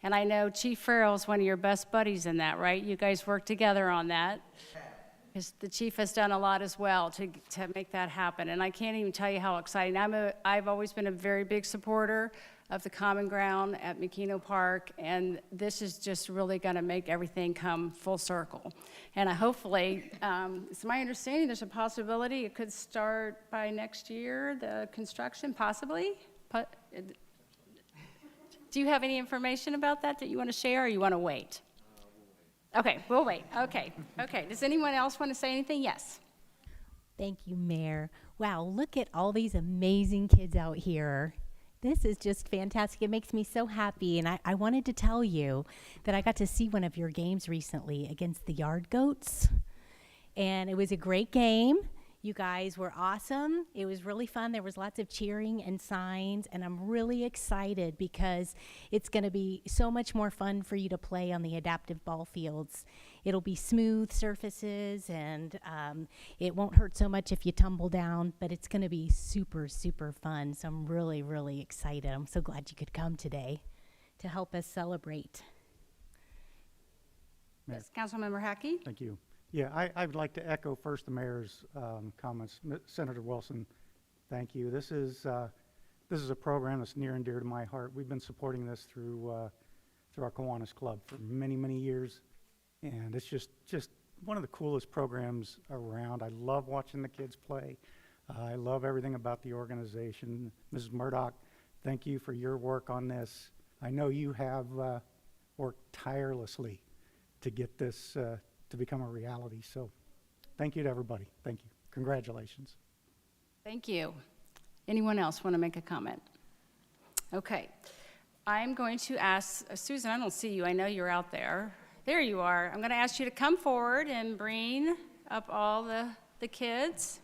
And I know Chief Farrell's one of your best buddies in that, right? You guys work together on that. Because the chief has done a lot as well to make that happen. And I can't even tell you how exciting. I've always been a very big supporter of the Common Ground at McKeno Park, and this is just really gonna make everything come full circle. And hopefully, it's my understanding there's a possibility it could start by next year, the construction, possibly? Do you have any information about that you wanna share, or you wanna wait? Okay, we'll wait. Okay. Does anyone else want to say anything? Yes. Thank you, Mayor. Wow, look at all these amazing kids out here. This is just fantastic. It makes me so happy. And I wanted to tell you that I got to see one of your games recently against the Yard Goats. And it was a great game. You guys were awesome. It was really fun. There was lots of cheering and signs, and I'm really excited because it's going to be so much more fun for you to play on the adaptive ball fields. It'll be smooth surfaces, and it won't hurt so much if you tumble down, but it's going to be super, super fun. So I'm really, really excited. I'm so glad you could come today to help us celebrate. Yes, Councilmember Hackey. Thank you. Yeah, I would like to echo first the mayor's comments. Senator Wilson, thank you. This is a program that's near and dear to my heart. We've been supporting this through our Kiwanis Club for many, many years, and it's just one of the coolest programs around. I love watching the kids play. I love everything about the organization. Mrs. Murdoch, thank you for your work on this. I know you have worked tirelessly to get this to become a reality. So thank you to everybody. Thank you. Congratulations. Thank you. Anyone else want to make a comment? Okay. I'm going to ask, Susan, I don't see you. I know you're out there. There you are. I'm going to ask you to come forward and bring up all the kids.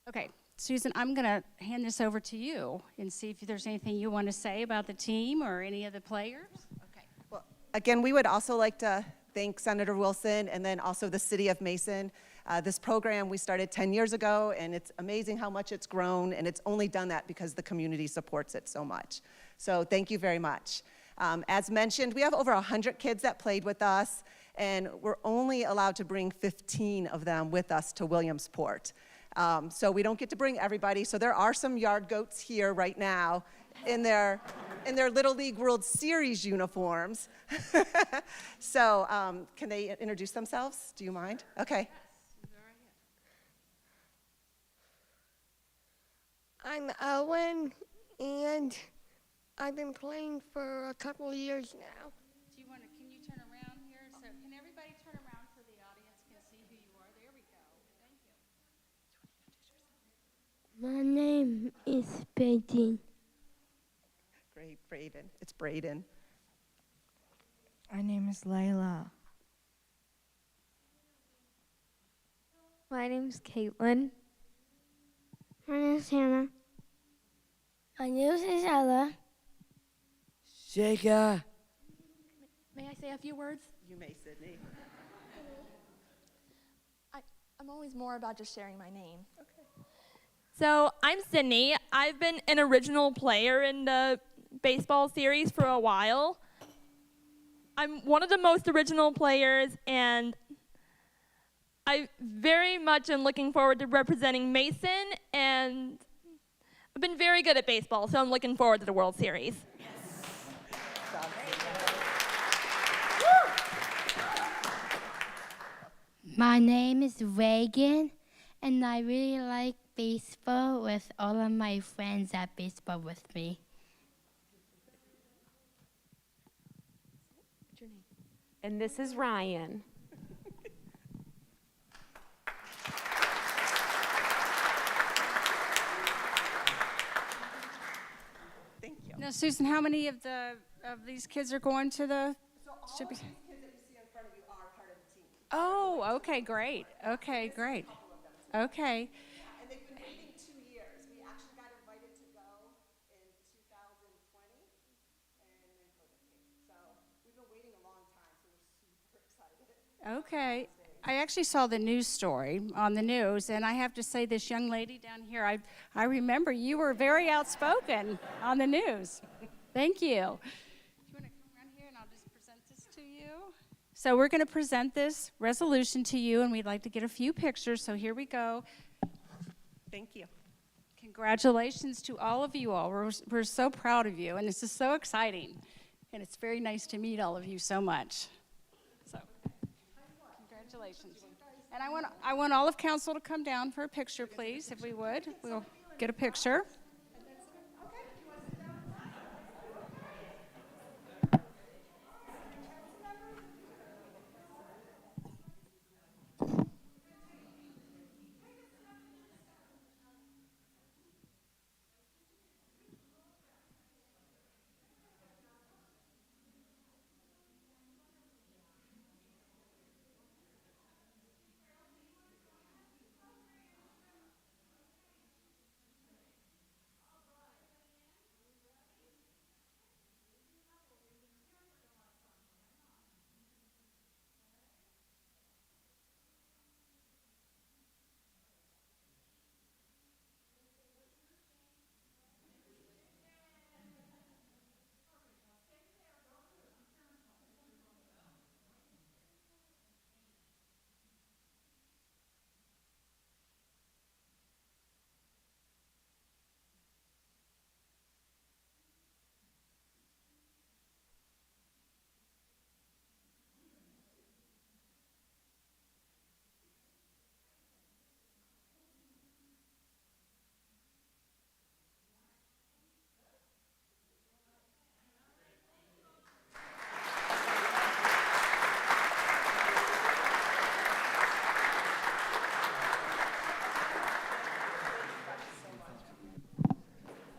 Okay, Susan, I'm going to hand this over to you and see if there's anything you want to say about the team or any of the players. Okay. Well, again, we would also like to thank Senator Wilson and then also the City of Mason. This program we started 10 years ago, and it's amazing how much it's grown, and it's only done that because the community supports it so much. So thank you very much. As mentioned, we have over 100 kids that played with us, and we're only allowed to bring 15 of them with us to Williamsport. So we don't get to bring everybody. So there are some Yard Goats here right now in their Little League World Series uniforms. So can they introduce themselves? Do you mind? Okay. I'm Owen, and I've been playing for a couple of years now. Can you turn around here? So can everybody turn around so the audience can see who you are? There we go. Thank you. My name is Braden. Great, Braden. It's Braden. My name is Layla. My name's Caitlin. My name's Hannah. My name is Isabella. Shaka. May I say a few words? You may, Sydney. I'm always more about just sharing my name. Okay. So I'm Sydney. I've been an original player in the baseball series for a while. I'm one of the most original players, and I very much am looking forward to representing Mason, and I've been very good at baseball, so I'm looking forward to the World Series. My name is Reagan, and I really like baseball with all of my friends at baseball with me. What's your name? And this is Ryan. Thank you. Now, Susan, how many of these kids are going to the? So all of these kids that you see in front of you are part of the team. Oh, okay, great. Okay, great. Okay. And they've been waiting 2 years. We actually got invited to go in 2020, and then COVID came. So we've been waiting a long time, so we're super excited. Okay. I actually saw the news story on the news, and I have to say, this young lady down here, I remember you were very outspoken on the news. Thank you. Do you want to come around here, and I'll just present this to you? So we're going to present this resolution to you, and we'd like to get a few pictures, so here we go. Thank you. Congratulations to all of you all. We're so proud of you, and this is so exciting, and it's very nice to meet all of you so much. So, congratulations. And I want all of council to come down for a picture, please, if we would. We'll get a picture.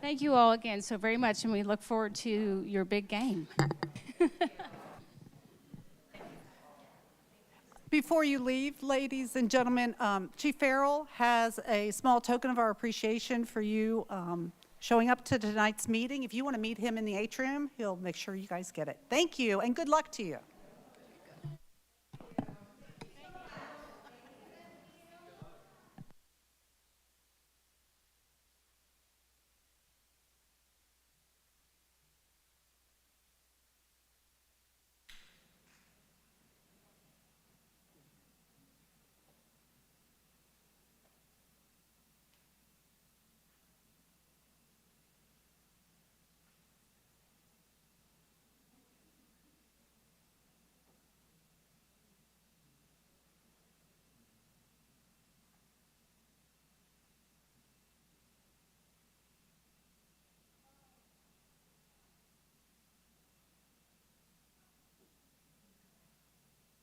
Thank you all again so very much, and we look forward to your big game. Before you leave, ladies and gentlemen, Chief Farrell has a small token of our appreciation for you showing up to tonight's meeting. If you want to meet him in the atrium, he'll make sure you guys get it. Thank you, and good luck to you.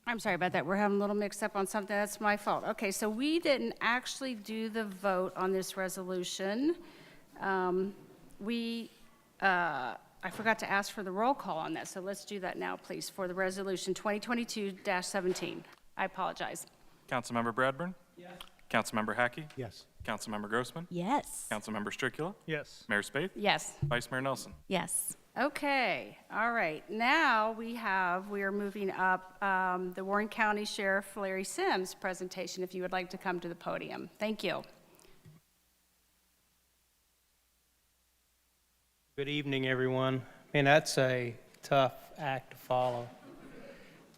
I'm sorry about that. We're having a little mix up on something. That's my fault. Okay, so we didn't actually do the vote on this resolution. I forgot to ask for the roll call on that, so let's do that now, please, for the resolution 2022-17. I apologize. Councilmember Bradburn? Yes. Councilmember Hackey? Yes. Councilmember Grossman? Yes. Councilmember Stricula? Yes. Mayor Spaeth? Yes. Vice Mayor Nelson? Yes. Okay, all right. Now we are moving up the Warren County Sheriff Larry Sims presentation, if you would like to come to the podium. Thank you. Good evening, everyone. Man, that's a tough act to follow.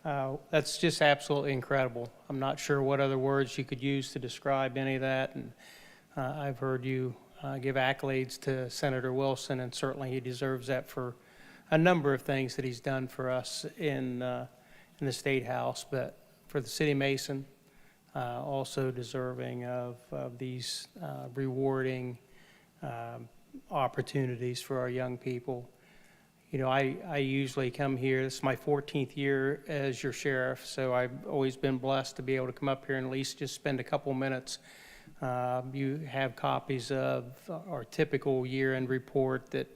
That's just absolutely incredible. I'm not sure what other words you could use to describe any of that, and I've heard you give accolades to Senator Wilson, and certainly he deserves that for a number of things that he's done for us in the State House, but for the City of Mason, also deserving of these rewarding opportunities for our young people. You know, I usually come here, this is my 14th year as your sheriff, so I've always been blessed to be able to come up here and at least just spend a couple minutes. You have copies of our typical year-end report that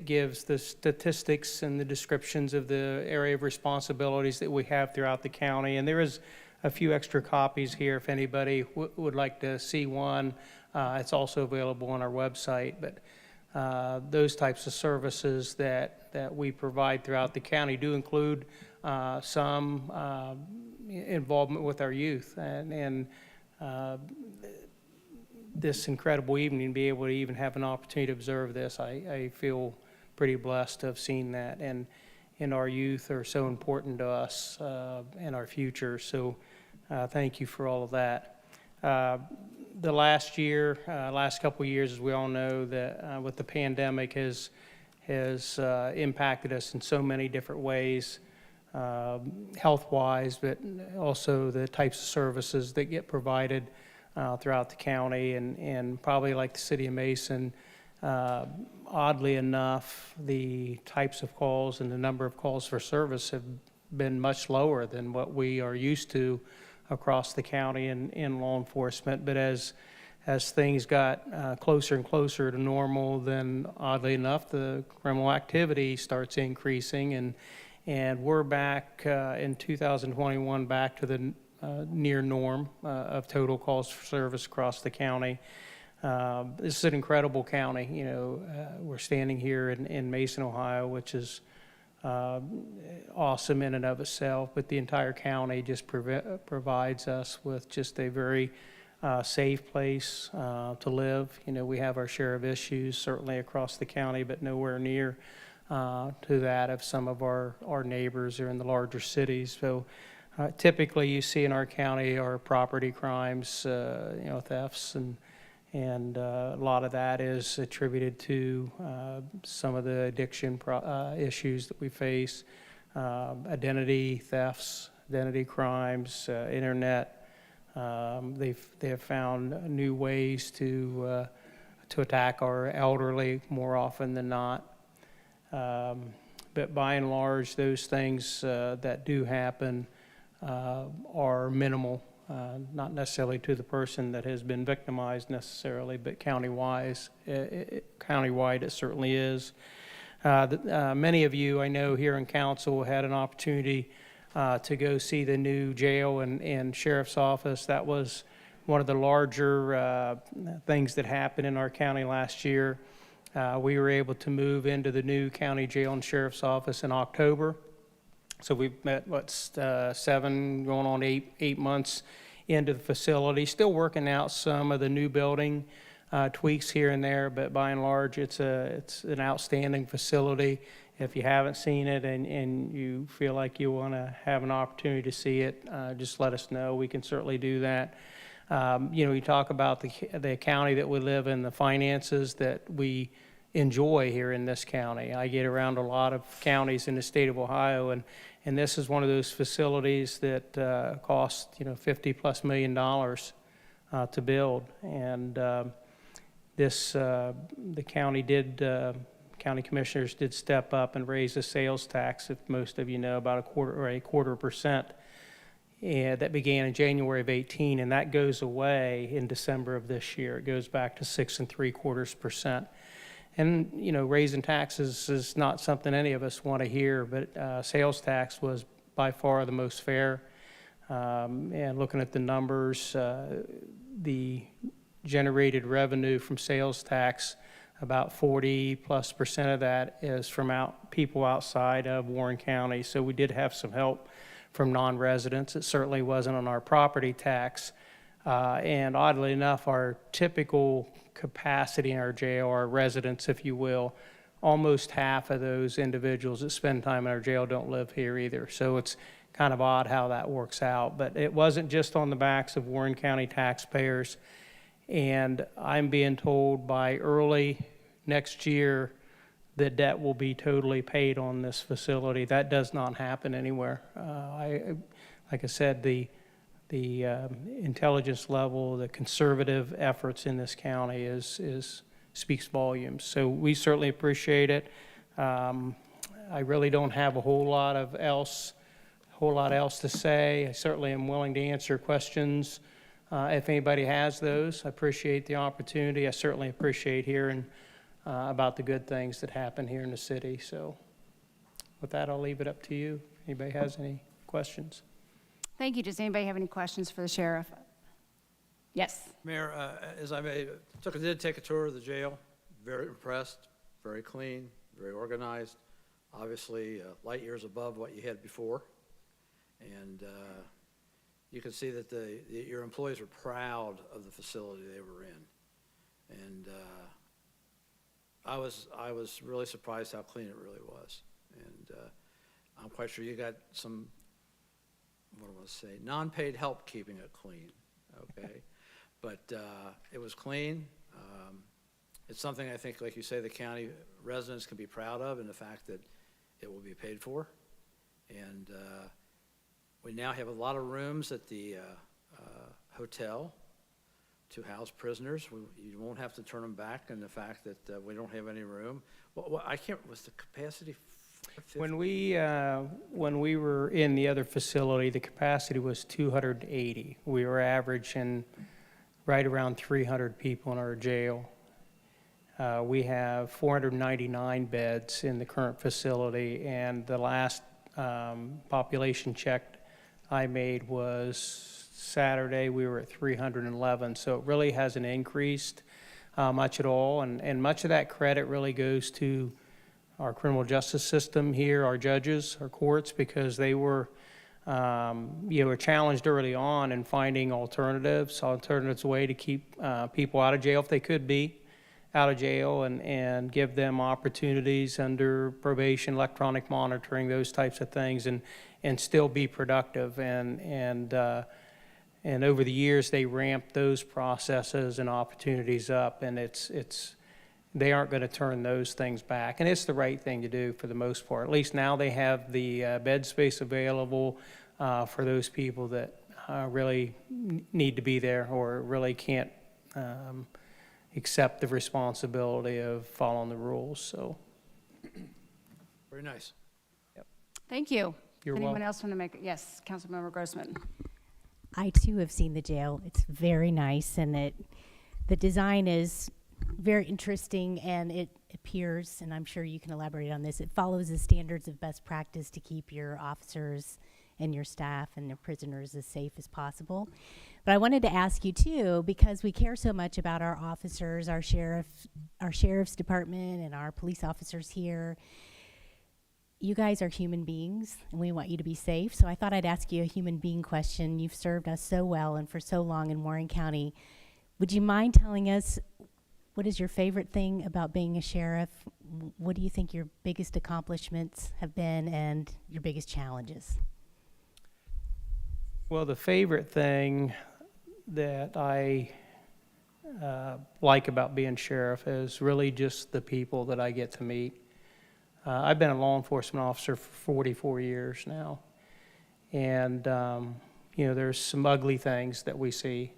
gives the statistics and the descriptions of the area of responsibilities that we have throughout the county, and there is a few extra copies here if anybody would like to see one. It's also available on our website, but those types of services that we provide throughout the county do include some involvement with our youth, and this incredible evening, be able to even have an opportunity to observe this, I feel pretty blessed to have seen that, and our youth are so important to us and our future, so thank you for all of that. The last couple of years, as we all know, that with the pandemic has impacted us in so many different ways, health-wise, but also the types of services that get provided throughout the county, and probably like the city of Mason, oddly enough, the types of calls and the number of calls for service have been much lower than what we are used to across the county in law enforcement. But as things got closer and closer to normal, then oddly enough, the criminal activity starts increasing, and we're back in 2021 back to the near norm of total calls for service across the county. This is an incredible county. You know, we're standing here in Mason, Ohio, which is awesome in and of itself, but the entire county just provides us with just a very safe place to live. You know, we have our share of issues certainly across the county, but nowhere near to that of some of our neighbors or in the larger cities. So typically you see in our county are property crimes, you know, thefts, and a lot of that is attributed to some of the addiction issues that we face, identity thefts, identity crimes, internet. They have found new ways to attack our elderly more often than not. But by and large, those things that do happen are minimal. Not necessarily to the person that has been victimized necessarily, but countywide it certainly is. Many of you I know here in council had an opportunity to go see the new jail and sheriff's office. That was one of the larger things that happened in our county last year. We were able to move into the new county jail and sheriff's office in October. So we've met, 7 going on 8 months into the facility. Still working out some of the new building tweaks here and there, but by and large, it's an outstanding facility. If you haven't seen it and you feel like you want to have an opportunity to see it, just let us know. We can certainly do that. You know, you talk about the county that we live in, the finances that we enjoy here in this county. I get around a lot of counties in the state of Ohio, and this is one of those facilities that cost, you know, $50+ million to build. And the county commissioners did step up and raise the sales tax, if most of you know, about a quarter percent. And that began in January of 2018, and that goes away in December of this year. It goes back to 6.75%. And, you know, raising taxes is not something any of us want to hear, but sales tax was by far the most fair. And looking at the numbers, the generated revenue from sales tax, about 40+% of that is from people outside of Warren County. So we did have some help from non-residents. It certainly wasn't on our property tax. And oddly enough, our typical capacity in our jail, our residents, if you will, almost half of those individuals that spend time in our jail don't live here either. So it's kind of odd how that works out. But it wasn't just on the backs of Warren County taxpayers. And I'm being told by early next year the debt will be totally paid on this facility. That does not happen anywhere. Like I said, the intelligence level, the conservative efforts in this county speaks volumes. So we certainly appreciate it. I really don't have a whole lot else to say. I certainly am willing to answer questions if anybody has those. I appreciate the opportunity. I certainly appreciate hearing about the good things that happen here in the city. So with that, I'll leave it up to you. Anybody has any questions? Thank you. Does anybody have any questions for the sheriff? Yes. Mayor, as I did take a tour of the jail, very impressed, very clean, very organized, obviously light years above what you had before. And you can see that your employees were proud of the facility they were in. And I was really surprised how clean it really was. And I'm quite sure you got some, what do I want to say, non-paid help keeping it clean, okay? But it was clean. It's something I think, like you say, the county residents can be proud of, and the fact that it will be paid for. And we now have a lot of rooms at the hotel to house prisoners. You won't have to turn them back, and the fact that we don't have any room. Well, I can't, was the capacity 50? When we were in the other facility, the capacity was 280. We were averaging right around 300 people in our jail. We have 499 beds in the current facility, and the last population check I made was Saturday. We were at 311, so it really hasn't increased much at all, and much of that credit really goes to our criminal justice system here, our judges, our courts, because they were were challenged early on in finding alternatives way to keep people out of jail if they could be out of jail, and give them opportunities under probation, electronic monitoring, those types of things, and still be productive. And over the years, they ramped those processes and opportunities up, and they aren't going to turn those things back. And it's the right thing to do for the most part. At least now they have the bed space available for those people that really need to be there or really can't accept the responsibility of following the rules. So, Very nice. Thank you. You're Anyone welcome. else want to make, yes, Councilmember Grossman. I too have seen the jail. It's very nice, and the design is very interesting, and it appears, and I'm sure you can elaborate on this, it follows the standards of best practice to keep your officers and your staff and your prisoners as safe as possible. But I wanted to ask you too, because we care so much about our officers, our sheriff's department and our police officers here. You guys are human beings, and we want you to be safe. So I thought I'd ask you a human being question. You've served us so well and for so long in Warren County. Would you mind telling us, what is your favorite thing about being a sheriff? What do you think your biggest accomplishments have been and your biggest challenges? well, the favorite thing that I like about being sheriff is really just the people that I get to meet. I've been a law enforcement officer for 44 years now, and there's some ugly things that we see,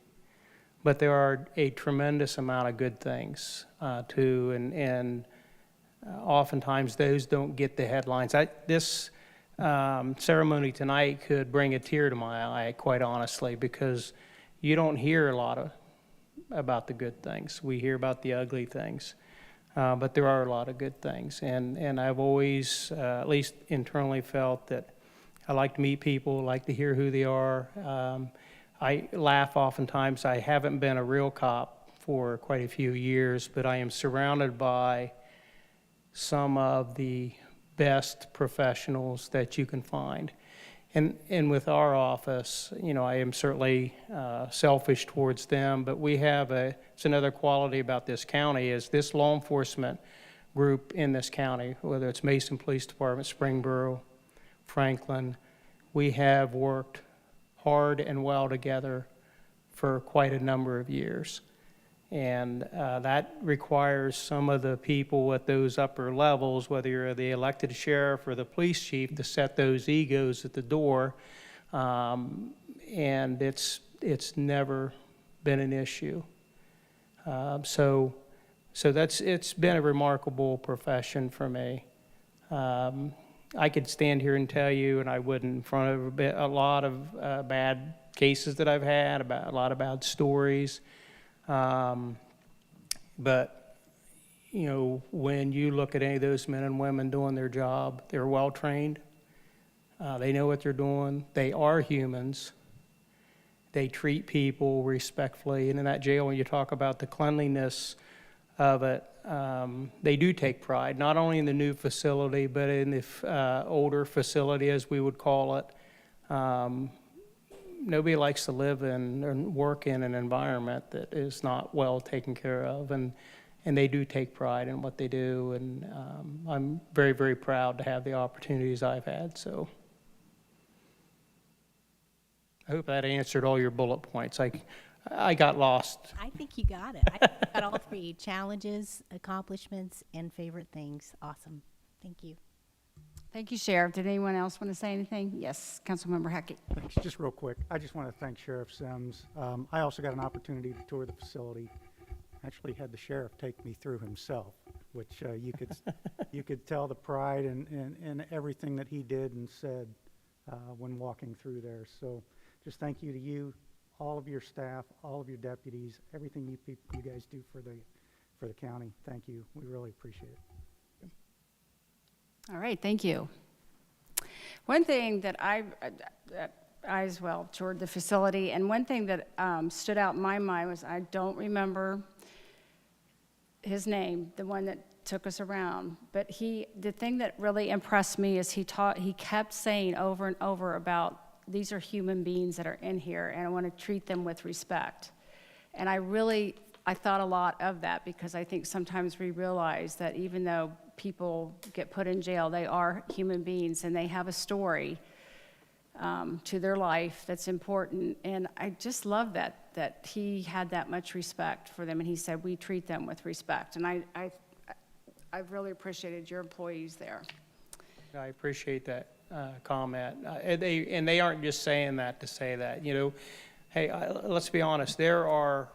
but there are a tremendous amount of good things too, and oftentimes those don't get the headlines. This ceremony tonight could bring a tear to my eye, quite honestly, because you don't hear a lot about the good things. We hear about the ugly things. But there are a lot of good things, and I've always, at least internally, felt that I like to meet people, like to hear who they are. I laugh oftentimes. I haven't been a real cop for quite a few years, but I am surrounded by some of the best professionals that you can find. And with our office, I am certainly selfish towards them, but we have it's another quality about this county is this law enforcement group in this county, whether it's Mason Police Department, Springboro, Franklin, we have worked hard and well together for quite a number of years. And that requires some of the people at those upper levels, whether you're the elected sheriff or the police chief, to set those egos at the door. And it's never been an issue. So it's been a remarkable profession for me. I could stand here and tell you, and I wouldn't, in front of a lot of bad cases that I've had, about a lot of bad stories. But, when you look at any of those men and women doing their job, they're well trained, They know what they're doing. They are humans. They treat people respectfully. And in that jail, when you talk about the cleanliness of it, they do take pride, not only in the new facility, but in the older facility, as we would call it. Nobody likes to live in and work in an environment that is not well taken care of, and they do take pride in what they do, and I'm very, very proud to have the opportunities I've had, so. I hope that answered all your bullet points. I got lost. I think you got it. I think you got all three: challenges, accomplishments, and favorite things. Awesome. Thank you. Thank you, Sheriff. Did anyone else want to say anything? Yes, Councilmember Hackett. Thanks. Just real quick, I just want to thank Sheriff Sims. I also got an opportunity to tour the facility. Actually had the sheriff take me through himself, which you could tell the pride in everything that he did and said when walking through there. So just thank you to you, all of your staff, all of your deputies, everything you guys do for the county. Thank you. We really appreciate it. All right, thank you. One thing that I as well toured the facility, and one thing that stood out in my mind was, I don't remember his name, the one that took us around, but the thing that really impressed me is he kept saying over and over about, these are human beings that are in here, and I want to treat them with respect. And I thought a lot of that, because I think sometimes we realize that even though people get put in jail, they are human beings and they have a story to their life that's important. And I just love that he had that much respect for them, and he said, we treat them with respect. And I've really appreciated your employees there. I appreciate that comment. And they aren't just saying that to say that. You know, hey, let's be honest, there are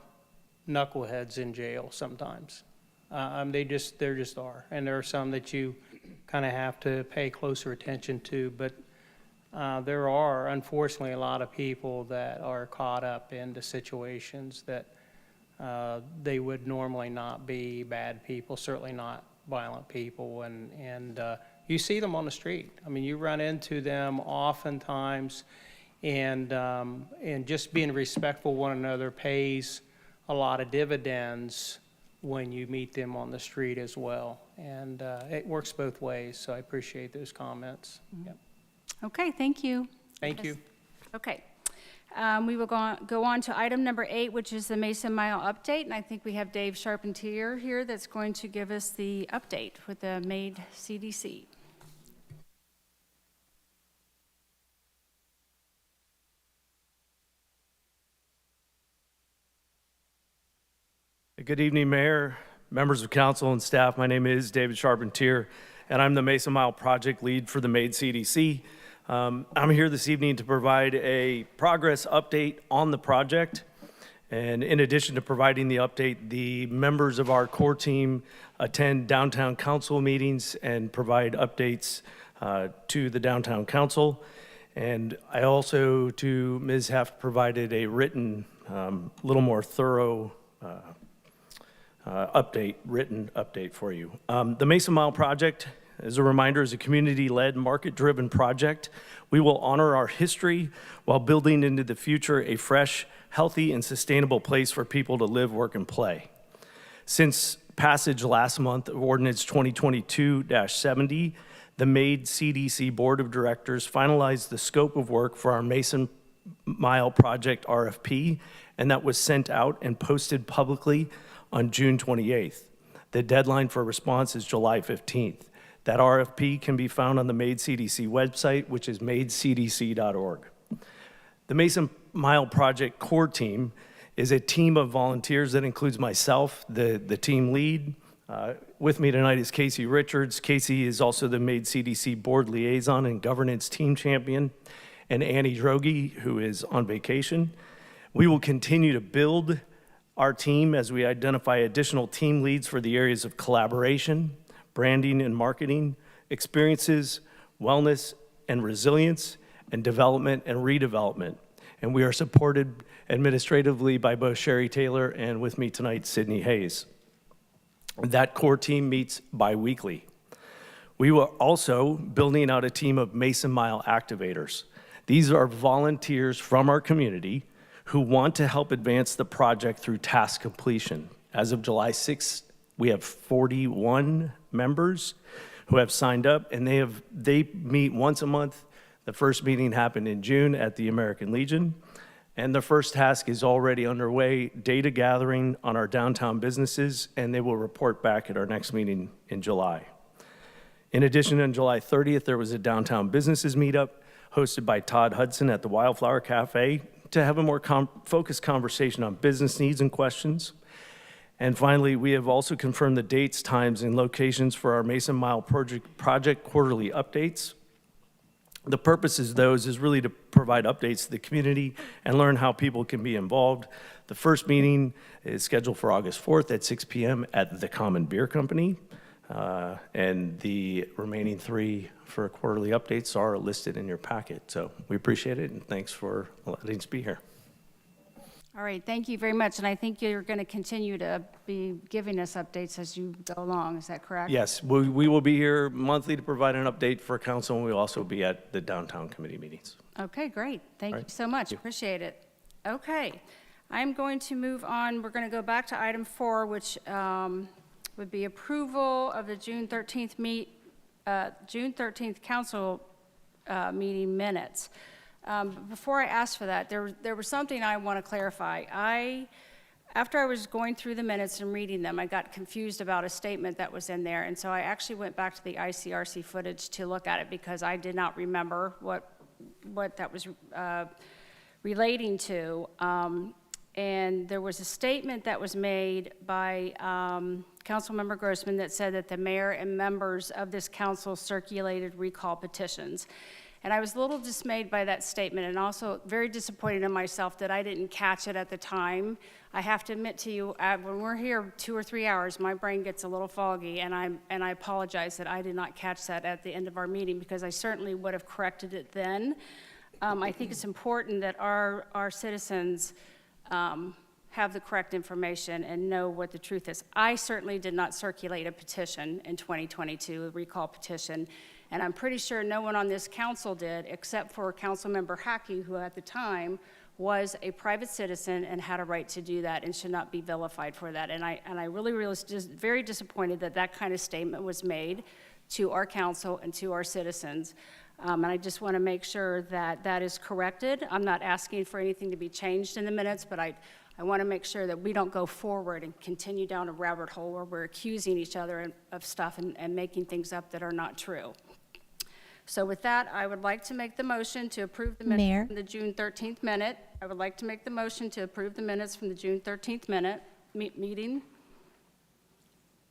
knuckleheads in jail sometimes. There just are. And there are some that you kind of have to pay closer attention to. But there are, unfortunately, a lot of people that are caught up into situations that they would normally not be bad people, certainly not violent people. And you see them on the street. I mean, you run into them oftentimes. And just being respectful of one another pays a lot of dividends when you meet them on the street as well. And it works both ways, so I appreciate those comments. Mm-hmm. Yep. Okay, thank you. Thank you. Okay. We will go on to item number 8, which is the Mason Mile update. And I think we have Dave Charpentier here that's going to give us the update with the MAID CDC. Good evening, Mayor, members of council, and staff. My name is David Charpentier, and I'm the Mason Mile project lead for the MAID CDC. I'm here this evening to provide a progress update on the project. And in addition to providing the update, the members of our core team attend downtown council meetings and provide updates to the downtown council. And I also, to Ms. Heft, provided a written, little more thorough written update for you. The Mason Mile project, as a reminder, is a community-led, market-driven project. We will honor our history while building into the future a fresh, healthy, and sustainable place for people to live, work, and play. Since passage last month of Ordinance 2022-70, the MAID CDC Board of Directors finalized the scope of work for our Mason Mile project RFP, and that was sent out and posted publicly on June 28th. The deadline for response is July 15th. That RFP can be found on the MAID CDC website, which is maidcdc.org. The Mason Mile Project core team is a team of volunteers that includes myself, the team lead. With me tonight is Casey Richards. Casey is also the MAID CDC board liaison and governance team champion, and Annie Droege, who is on vacation. We will continue to build our team as we identify additional team leads for the areas of collaboration, branding and marketing, experiences, wellness and resilience, and development and redevelopment. And we are supported administratively by both Sherry Taylor and, with me tonight, Sydney Hayes. That core team meets bi-weekly. We were also building out a team of Mason Mile activators. These are volunteers from our community who want to help advance the project through task completion. As of July 6th, we have 41 members who have signed up, and they meet once a month. The first meeting happened in June at the American Legion, and the first task is already underway, data gathering on our downtown businesses, and they will report back at our next meeting in July. In addition, on July 30th, there was a downtown businesses meetup hosted by Todd Hudson at the Wildflower Cafe to have a more focused conversation on business needs and questions. And finally, we have also confirmed the dates, times, and locations for our Mason Mile project quarterly updates. The purpose of those is really to provide updates to the community and learn how people can be involved. The first meeting is scheduled for August 4th at 6 p.m. at the Common Beer Company. And the remaining 3 for quarterly updates are listed in your packet. So we appreciate it, and thanks for letting us be here. All right, thank you very much. And I think you're going to continue to be giving us updates as you go along. Is that correct? Yes, we will be here monthly to provide an update for council, and we'll also be at the downtown committee meetings. Okay, great. Thank you right. so much. Appreciate it. Okay, I'm going to move on. We're going to go back to item 4, which would be approval of the June 13th council meeting minutes. Before I ask for that, there was something I want to clarify. After I was going through the minutes and reading them, I got confused about a statement that was in there, and so I actually went back to the ICRC footage to look at it because I did not remember what that was relating to. And there was a statement that was made by Councilmember Grossman that said that the mayor and members of this council circulated recall petitions. And I was a little dismayed by that statement and also very disappointed in myself that I didn't catch it at the time. I have to admit to you, when we're here 2 or 3 hours, my brain gets a little foggy, and I apologize that I did not catch that at the end of our meeting because I certainly would have corrected it then. I think it's important that our citizens have the correct information and know what the truth is. I certainly did not circulate a petition in 2022, a recall petition, and I'm pretty sure no one on this council did, except for Councilmember Hackey, who at the time was a private citizen and had a right to do that and should not be vilified for that. And I really was just very disappointed that that kind of statement was made to our council and to our citizens. And I just want to make sure that that is corrected. I'm not asking for anything to be changed in the minutes, but I want to make sure that we don't go forward and continue down a rabbit hole where we're accusing each other of stuff and making things up that are not true. So with that, I would like to make the motion to approve the minutes Mayor? from the June 13th minute. I would like to make the motion to approve the minutes from the June 13th meeting.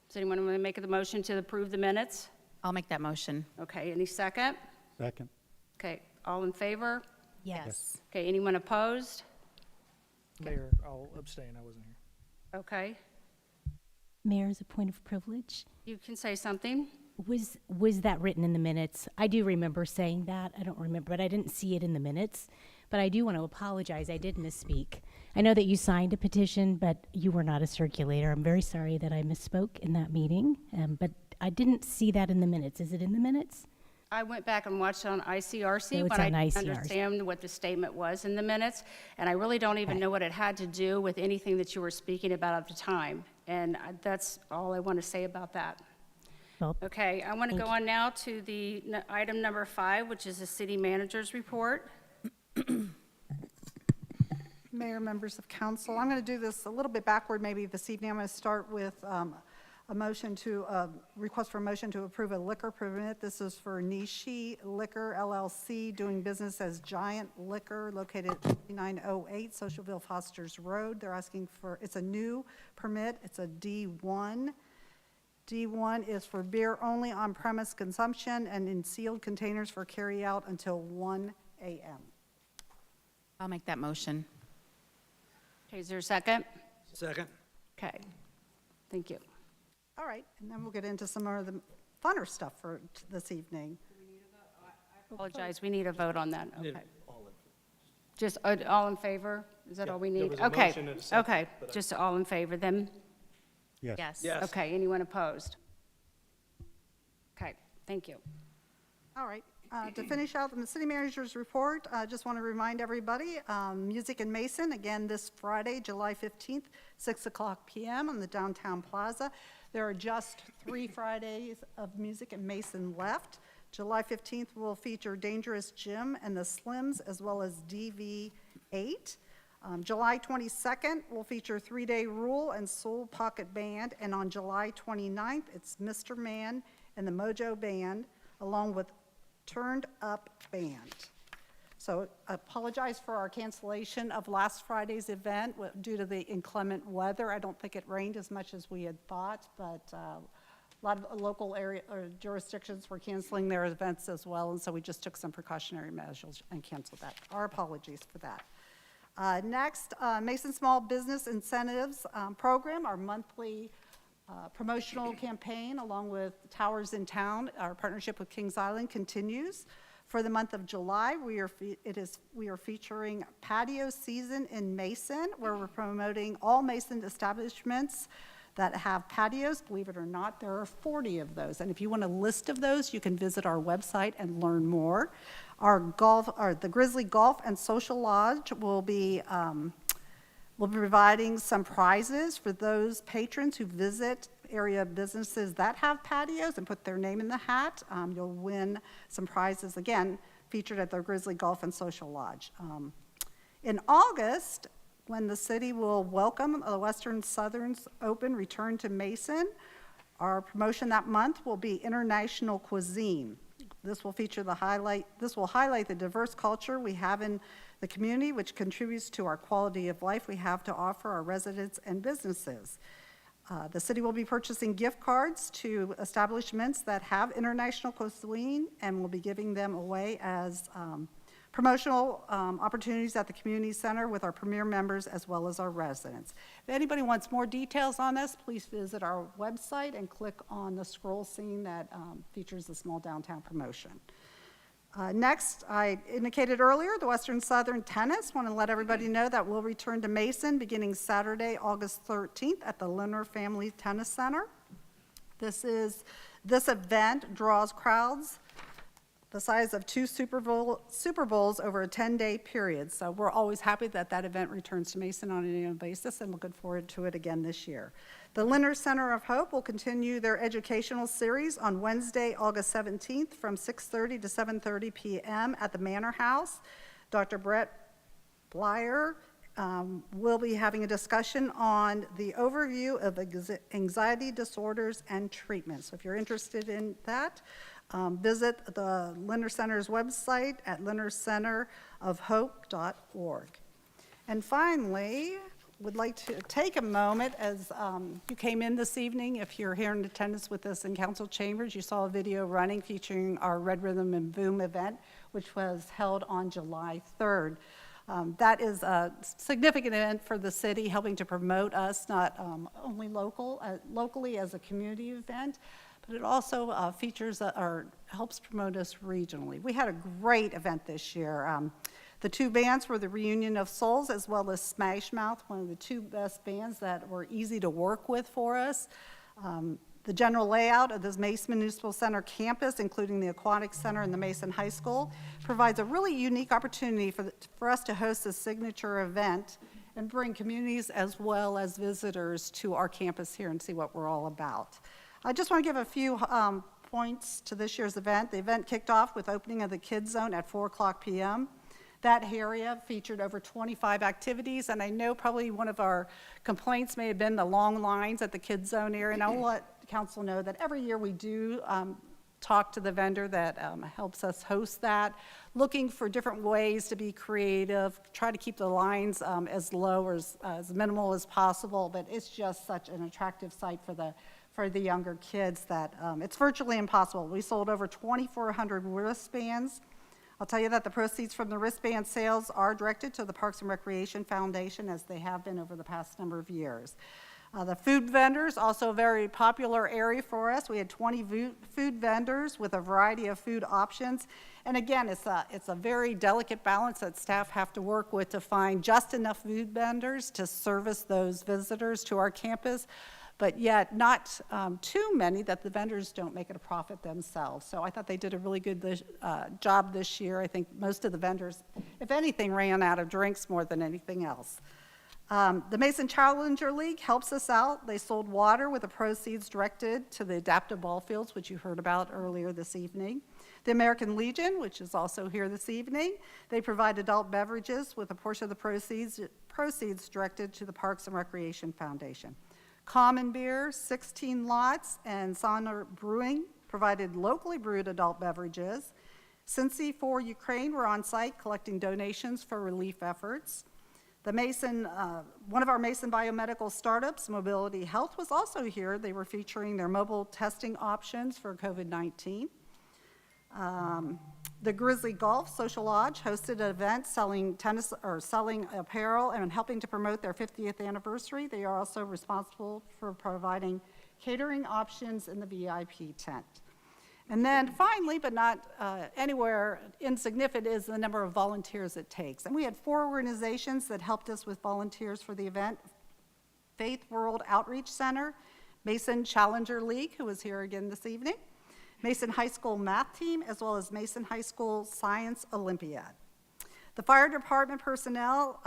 Does anyone want to make the motion to approve the minutes? I'll make that motion. Okay, any second? Second. Okay, all in favor? Yes. Okay, anyone opposed? Mayor, I'll abstain. I wasn't here. Okay, Mayor, as a point of privilege, you can say something. was that written in the minutes? I do remember saying that. I don't remember, but I didn't see it in the minutes. But I do want to apologize. I did misspeak. I know that you signed a petition, but you were not a circulator. I'm very sorry that I misspoke in that meeting, but I didn't see that in the minutes. Is it in the minutes? I went back and watched on ICRC So it's when I on didn't ICRC. understand what the statement was in the minutes, and I really don't even know what it had to do with anything that you were speaking about at the time. And that's all I want to say about that. Well, Okay, I want to go on now to the item number 5, which is the city manager's report. Mayor, members of council, I'm going to do this a little bit backward maybe this evening. I'm going to start with a motion to, request for a motion to approve a liquor permit. This is for Nishi Liquor LLC, doing business as Giant Liquor, located at 5908 Socialville Fosters Road. They're asking for, it's a new permit, it's a D1. D1 is for beer only on-premise consumption and in sealed containers for carry-out until 1 a.m. I'll make that motion. Okay, is there a second? Second. Okay, thank you. All right, and then we'll get into some of the funner stuff for this evening. I apologize, we need a vote on that, okay. Just all in favor? Is that all we need? was a Okay, motion and a second, okay, just all in favor, then? Yes. Yes. Yes. Okay, anyone opposed? Okay, Thank you. All right, to finish out the city manager's report, I just want to remind everybody, Music in Mason, again, this Friday, July 15th, 6 o'clock p.m. on the downtown plaza. There are just 3 Fridays of Music in Mason left. July 15th will feature Dangerous Jim and the Slims, as well as DV8. July 22nd will feature 3-Day Rule and Soul Pocket Band, and on July 29th, it's Mr. Man and the Mojo Band, along with Turned Up Band. So I apologize for our cancellation of last Friday's event due to the inclement weather. I don't think it rained as much as we had thought, but a lot of local area or jurisdictions were canceling their events as well, and so we just took some precautionary measures and canceled that. Our apologies for that. Next, Mason Small Business Incentives Program, our monthly promotional campaign along with Towers in Town. Our partnership with Kings Island continues. For the month of July, we are featuring Patio Season in Mason, where we're promoting all Mason establishments that have patios. Believe it or not, there are 40 of those. And if you want a list of those, you can visit our website and learn more. The Grizzly Golf and Social Lodge will be providing some prizes for those patrons who visit area businesses that have patios and put their name in the hat. You'll win some prizes, again, featured at the Grizzly Golf and Social Lodge. In August, when the city will welcome the Western Southern's Open return to Mason, our promotion that month will be International Cuisine. This will highlight the diverse culture we have in the community, which contributes to our quality of life we have to offer our residents and businesses. The city will be purchasing gift cards to establishments that have international cuisine and will be giving them away as promotional opportunities at the community center with our premier members as well as our residents. If anybody wants more details on this, please visit our website and click on the scroll scene that features the small downtown promotion. Next, I indicated earlier, the Western Southern Tennis. Want to let everybody know that we'll return to Mason beginning Saturday, August 13th at the Linner Family Tennis Center. This event draws crowds the size of 2 Super Bowls over a 10-day period. So we're always happy that that event returns to Mason on an annual basis and looking forward to it again this year. The Linner Center of Hope will continue their educational series on Wednesday, August 17th from 6:30 to 7:30 p.m. at the Manor House. Dr. Brett Blyer will be having a discussion on the overview of anxiety disorders and treatment. So if you're interested in that, visit the Linner Center's website at linnercenterofhope.org. And finally, would like to take a moment as you came in this evening. If you're here in attendance with us in council chambers, you saw a video running featuring our Red Rhythm and Boom event, which was held on July 3rd. That is a significant event for the city, helping to promote us not only locally as a community event, but it also features or helps promote us regionally. We had a great event this year. The 2 bands were the Reunion of Souls as well as Smash Mouth, one of the 2 best bands that were easy to work with for us. The general layout of this Mason Municipal Center campus, including the Aquatic Center and the Mason High School, provides a really unique opportunity for us to host a signature event and bring communities as well as visitors to our campus here and see what we're all about. I just want to give a few points to this year's event. The event kicked off with opening of the Kids Zone at 4:00 p.m. That area featured over 25 activities, and I know probably one of our complaints may have been the long lines at the Kids Zone area, and I'll let council know that every year we do talk to the vendor that helps us host that, looking for different ways to be creative, try to keep the lines as low or as minimal as possible, but it's just such an attractive site for the younger kids that it's virtually impossible. We sold over 2,400 wristbands. I'll tell you that the proceeds from the wristband sales are directed to the Parks and Recreation Foundation, as they have been over the past number of years. The food vendors, also a very popular area for us. We had 20 food vendors with a variety of food options. And again, it's a very delicate balance that staff have to work with to find just enough food vendors to service those visitors to our campus, but yet not too many that the vendors don't make it a profit themselves. So I thought they did a really good job this year. I think most of the vendors, if anything, ran out of drinks more than anything else. The Mason Challenger League helps us out. They sold water with the proceeds directed to the adaptive ball fields, which you heard about earlier this evening. The American Legion, which is also here this evening, they provide adult beverages with a portion of the proceeds directed to the Parks and Recreation Foundation. Common Beer, 16 Lots, and Sonner Brewing provided locally brewed adult beverages. Cincy for Ukraine were on site collecting donations for relief efforts. The Mason, one of our Mason biomedical startups, Mobility Health, was also here. They were featuring their mobile testing options for COVID-19. The Grizzly Golf Social Lodge hosted an event selling apparel and helping to promote their 50th anniversary. They are also responsible for providing catering options in the VIP tent. And then finally, but not anywhere insignificant, is the number of volunteers it takes. And we had 4 organizations that helped us with volunteers for the event. Faith World Outreach Center, Mason Challenger League, who is here again this evening, Mason High School Math Team, as well as Mason High School Science Olympiad. The fire department personnel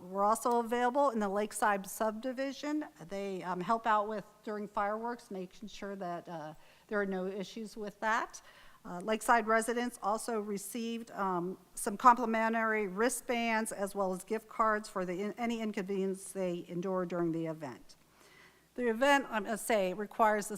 were also available in the Lakeside subdivision. They help out with, during fireworks, making sure that there are no issues with that. Lakeside residents also received some complimentary wristbands as well as gift cards for any inconvenience they endure during the event. The event, I'm going to say, requires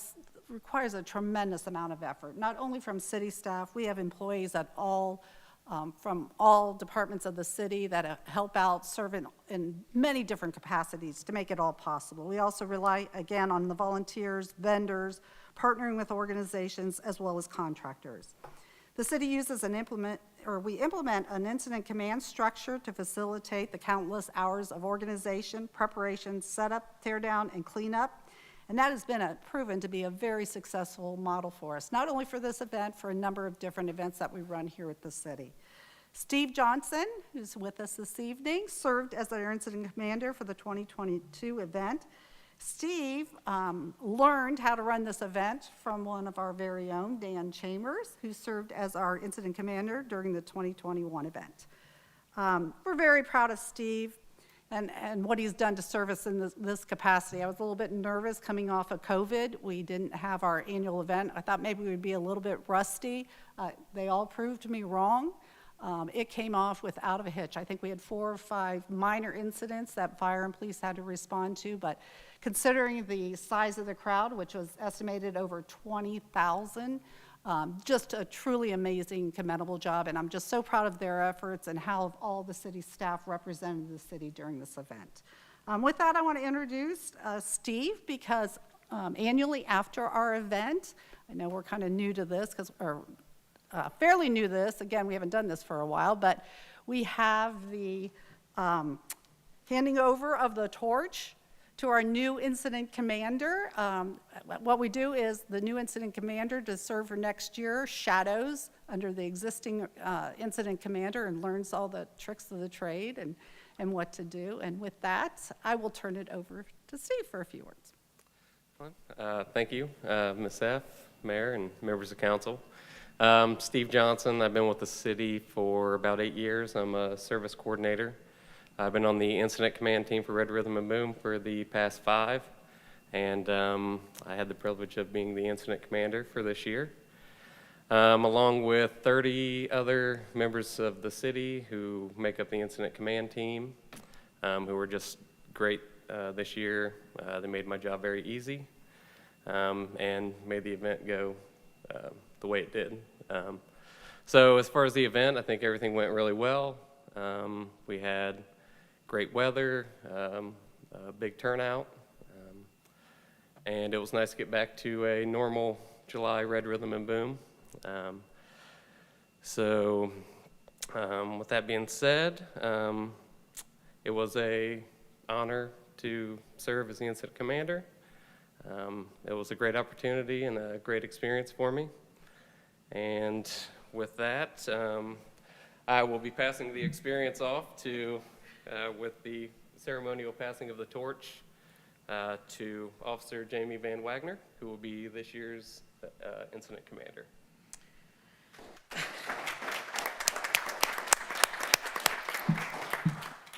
a tremendous amount of effort, not only from city staff. We have employees at from all departments of the city that help out, serve in many different capacities to make it all possible. We also rely, again, on the volunteers, vendors, partnering with organizations, as well as contractors. The city uses we implement an incident command structure to facilitate the countless hours of organization, preparation, setup, tear down, and cleanup. And that has been proven to be a very successful model for us, not only for this event, for a number of different events that we run here at the city. Steve Johnson, who's with us this evening, served as our incident commander for the 2022 event. Steve learned how to run this event from one of our very own, Dan Chambers, who served as our incident commander during the 2021 event. We're very proud of Steve and what he's done to serve us in this capacity. I was a little bit nervous coming off of COVID. We didn't have our annual event. I thought maybe we'd be a little bit rusty. They all proved me wrong. It came off without a hitch. I think we had 4 or 5 minor incidents that fire and police had to respond to, but considering the size of the crowd, which was estimated over 20,000, just a truly amazing, commendable job, and I'm just so proud of their efforts and how all the city staff represented the city during this event. With that, I want to introduce Steve, because annually after our event, I know we're kind of new to this, fairly new to this. Again, we haven't done this for a while, but we have the handing over of the torch to our new incident commander. What we do is the new incident commander to serve for next year shadows under the existing incident commander and learns all the tricks of the trade and what to do. And with that, I will turn it over to Steve for a few words. Thank you, Ms. F., Mayor, and members of council. Steve Johnson, I've been with the city for about 8 years. I'm a service coordinator. I've been on the incident command team for Red Rhythm and Boom for the past 5, and I had the privilege of being the incident commander for this year, along with 30 other members of the city who make up the incident command team, who were just great this year. They made my job very easy and made the event go the way it did. So as far as the event, I think everything went really well. We had great weather, a big turnout, and it was nice to get back to a normal July Red Rhythm and Boom. With that being said, it was an honor to serve as the incident commander. It was a great opportunity and a great experience for me. And with that, I will be passing the experience off to, with the ceremonial passing of the torch, to Officer Jamie Van Wagner, who will be this year's incident commander.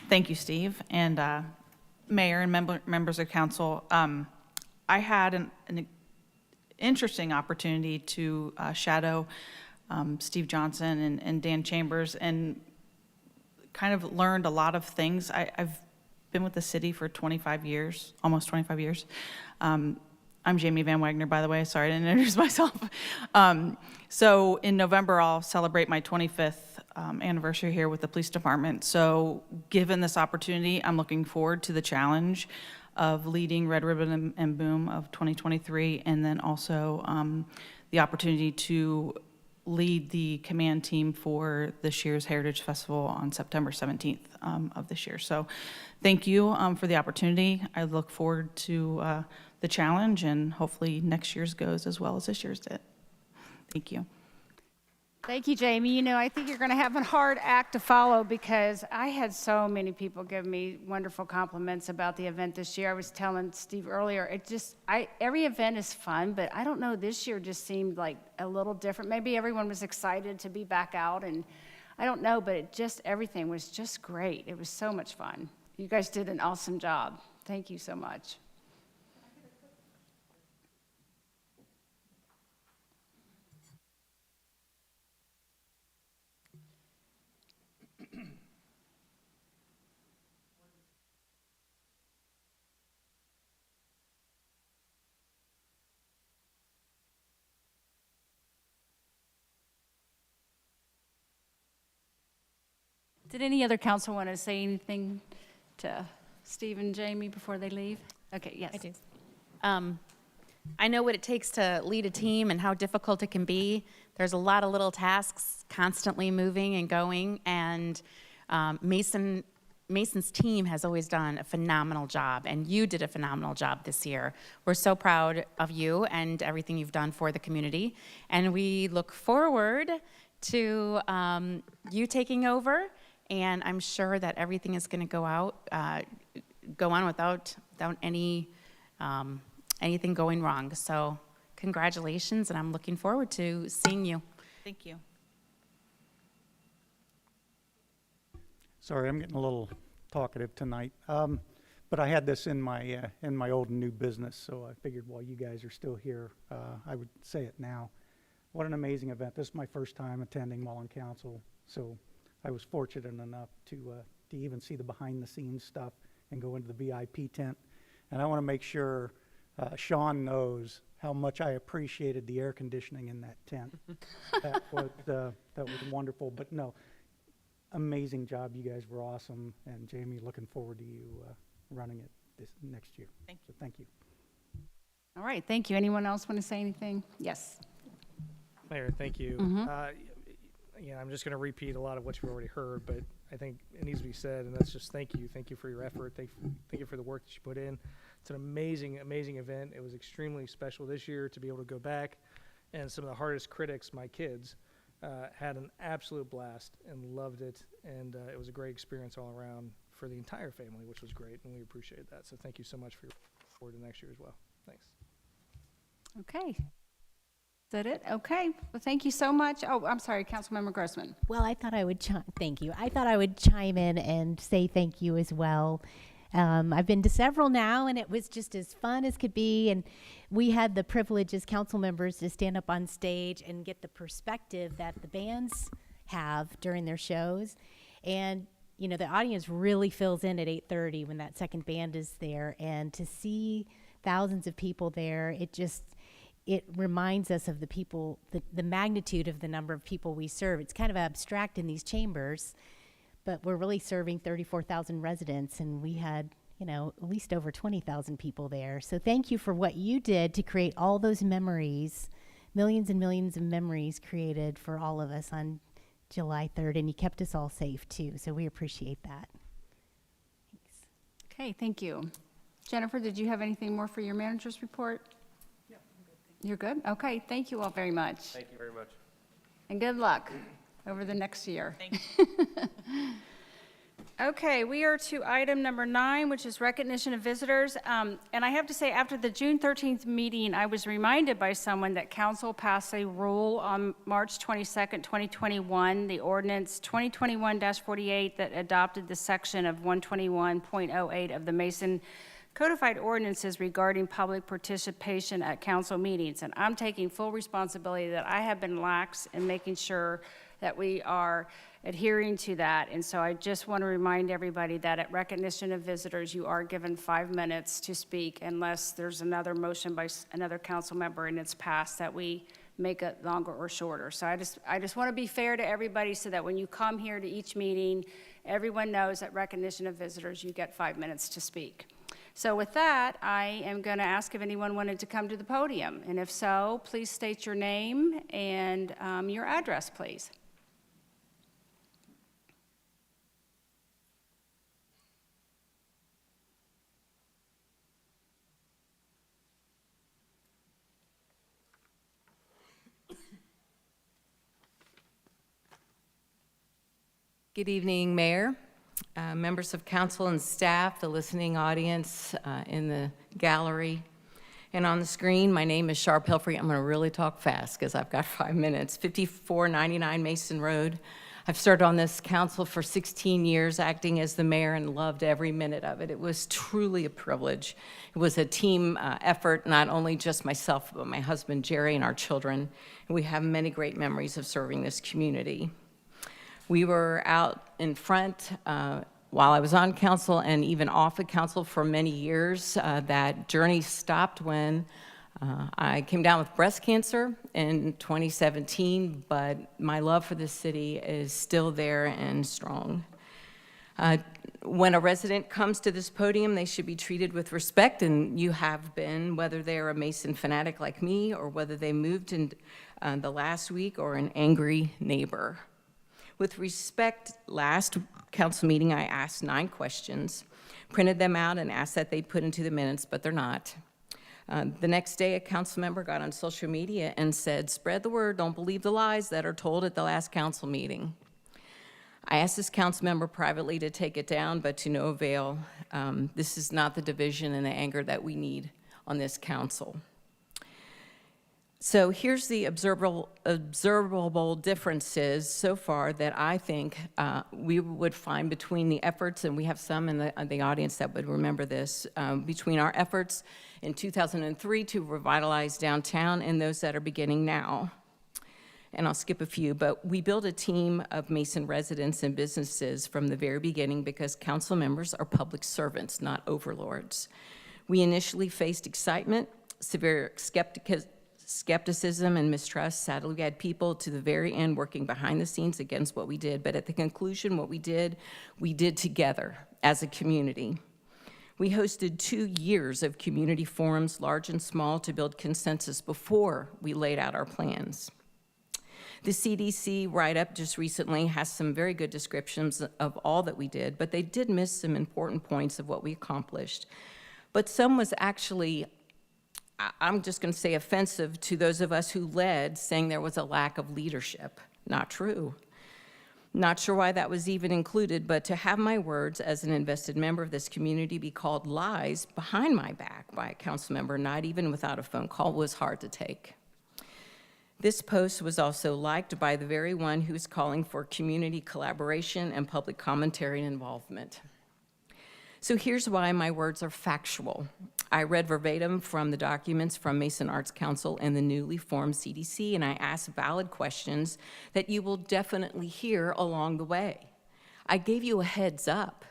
Thank you, Steve, and Mayor and members of council. I had an interesting opportunity to shadow Steve Johnson and Dan Chambers, and kind of learned a lot of things. I've been with the city for 25 years, almost 25 years. I'm Jamie Van Wagner, by the way. Sorry, I didn't introduce myself. So in November, I'll celebrate my 25th anniversary here with the police department. So given this opportunity, I'm looking forward to the challenge of leading Red Ribbon and Boom of 2023, and then also the opportunity to lead the command team for this year's Heritage Festival on September 17th of this year. So thank you for the opportunity. I look forward to the challenge, and hopefully next year's goes as well as this year's did. Thank you. Thank you, Jamie. You know, I think you're going to have a hard act to follow, because I had so many people give me wonderful compliments about the event this year. I was telling Steve earlier, every event is fun, but I don't know, this year just seemed like a little different. Maybe everyone was excited to be back out, and I don't know, but everything was just great. It was so much fun. You guys did an awesome job. Thank you so much. Did any other council want to say anything to Steve and Jamie before they leave? Okay, yes. I do. I know what it takes to lead a team and how difficult it can be. There's a lot of little tasks constantly moving and going, and Mason's team has always done a phenomenal job, and you did a phenomenal job this year. We're so proud of you and everything you've done for the community, and we look forward to you taking over, and I'm sure that everything is going to go on without anything going wrong. So congratulations, and I'm looking forward to seeing you. Thank you. Sorry, I'm getting a little talkative tonight. But I had this in my old and new business, so I figured while you guys are still here, I would say it now. What an amazing event. This is my first time attending while on council, so I was fortunate enough to even see the behind-the-scenes stuff and go into the VIP tent. And I want to make sure Sean knows how much I appreciated the air conditioning in that tent. That was wonderful. But no, amazing job. You guys were awesome. And Jamie, looking forward to you running it this next year. Thank you. So thank you. All right, thank you. Anyone else want to say anything? Yes. Mayor, thank you. Mm-hmm. I'm just going to repeat a lot of what you've already heard, but I think it needs to be said, and that's just thank you. Thank you for your effort. Thank you for the work that you put in. It's an amazing, amazing event. It was extremely special this year to be able to go back, and some of the hardest critics, my kids, had an absolute blast and loved it, and it was a great experience all around for the entire family, which was great, and we appreciate that. So thank you so much for your support in next year as well. Thanks. Okay. Is that it? Okay. Well, thank you so much. Oh, I'm sorry, Councilmember Grossman. Well, I thought I would thank you. I thought I would chime in and say thank you as well. I've been to several now, and it was just as fun as could be. And we had the privilege as council members to stand up on stage and get the perspective that the bands have during their shows. And, you know, the audience really fills in at 8:30 when that second band is there. And to see thousands of people there, it reminds us of the people, the magnitude of the number of people we serve. It's kind of abstract in these chambers, but we're really serving 34,000 residents, and we had, at least over 20,000 people there. So thank you for what you did to create all those memories, millions and millions of memories created for all of us on July 3rd, and you kept us all safe too, so we appreciate that. Thanks. Okay, thank you. Jennifer, did you have anything more for your manager's report? You're good? Okay, thank you all very much. Thank you very much. And good luck over the next year. Thank you. Okay, we are to item number 9, which is recognition of visitors. And I have to say, after the June 13th meeting, I was reminded by someone that council passed a rule on March 22nd, 2021, the ordinance 2021-48 that adopted the section of 121.08 of the Mason codified ordinances regarding public participation at council meetings. And I'm taking full responsibility that I have been lax in making sure that we are adhering to that. And so I just want to remind everybody that at recognition of visitors, you are given 5 minutes to speak unless there's another motion by another council member and it's passed that we make it longer or shorter. So I just want to be fair to everybody so that when you come here to each meeting, everyone knows at recognition of visitors, you get 5 minutes to speak. So with that, I am going to ask if anyone wanted to come to the podium. And if so, please state your name and your address, please. Good evening, Mayor, members of council and staff, the listening audience in the gallery, and on the screen. My name is Char Pelfrey. I'm going to really talk fast because I've got 5 minutes. 5499 Mason Road. I've served on this council for 16 years, acting as the mayor, and loved every minute of it. It was truly a privilege. It was a team effort, not only just myself, but my husband, Jerry, and our children. And we have many great memories of serving this community. We were out in front while I was on council and even off of council for many years. That journey stopped when I came down with breast cancer in 2017, but my love for this city is still there and strong. When a resident comes to this podium, they should be treated with respect, and you have been, whether they're a Mason fanatic like me or whether they moved in the last week or an angry neighbor. With respect, last council meeting, I asked 9 questions, printed them out and asked that they put into the minutes, but they're not. The next day, a council member got on social media and said, "Spread the word, don't believe the lies that are told at the last council meeting." I asked this council member privately to take it down, but to no avail. This is not the division and the anger that we need on this council. So here's the observable differences so far that I think we would find between the efforts, and we have some in the audience that would remember this, between our efforts in 2003 to revitalize downtown and those that are beginning now. And I'll skip a few, but we built a team of Mason residents and businesses from the very beginning because council members are public servants, not overlords. We initially faced excitement, severe skepticism and mistrust. Sadly, we had people to the very end working behind the scenes against what we did, but at the conclusion, what we did together as a community. We hosted 2 years of community forums, large and small, to build consensus before we laid out our plans. The CDC write-up just recently has some very good descriptions of all that we did, but they did miss some important points of what we accomplished. But some was actually, I'm just going to say, offensive to those of us who led, saying there was a lack of leadership. Not true. Not sure why that was even included, but to have my words as an invested member of this community be called lies behind my back by a council member, not even without a phone call, was hard to take. This post was also liked by the very one who is calling for community collaboration and public commentary and involvement. So here's why my words are factual. I read verbatim from the documents from Mason Arts Council and the newly formed CDC, and I asked valid questions that you will definitely hear along the way. I gave you a heads up.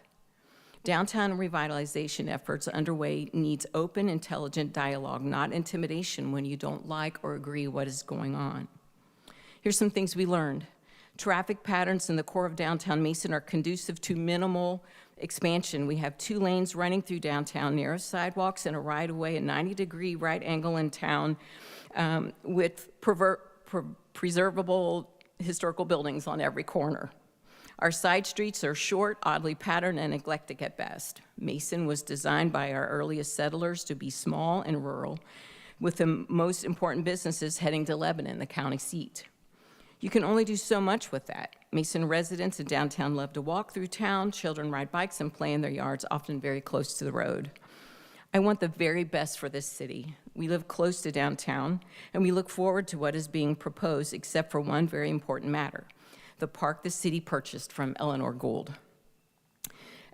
Downtown revitalization efforts underway needs open, intelligent dialogue, not intimidation when you don't like or agree what is going on. Here's some things we learned. Traffic patterns in the core of downtown Mason are conducive to minimal expansion. We have 2 lanes running through downtown, narrow sidewalks and a right-of-way, a 90-degree right angle in town with preservable historical buildings on every corner. Our side streets are short, oddly patterned, and eclectic at best. Mason was designed by our earliest settlers to be small and rural, with the most important businesses heading to Lebanon, the county seat. You can only do so much with that. Mason residents in downtown love to walk through town. Children ride bikes and play in their yards, often very close to the road. I want the very best for this city. We live close to downtown, and we look forward to what is being proposed, except for one very important matter, the park the city purchased from Eleanor Gould.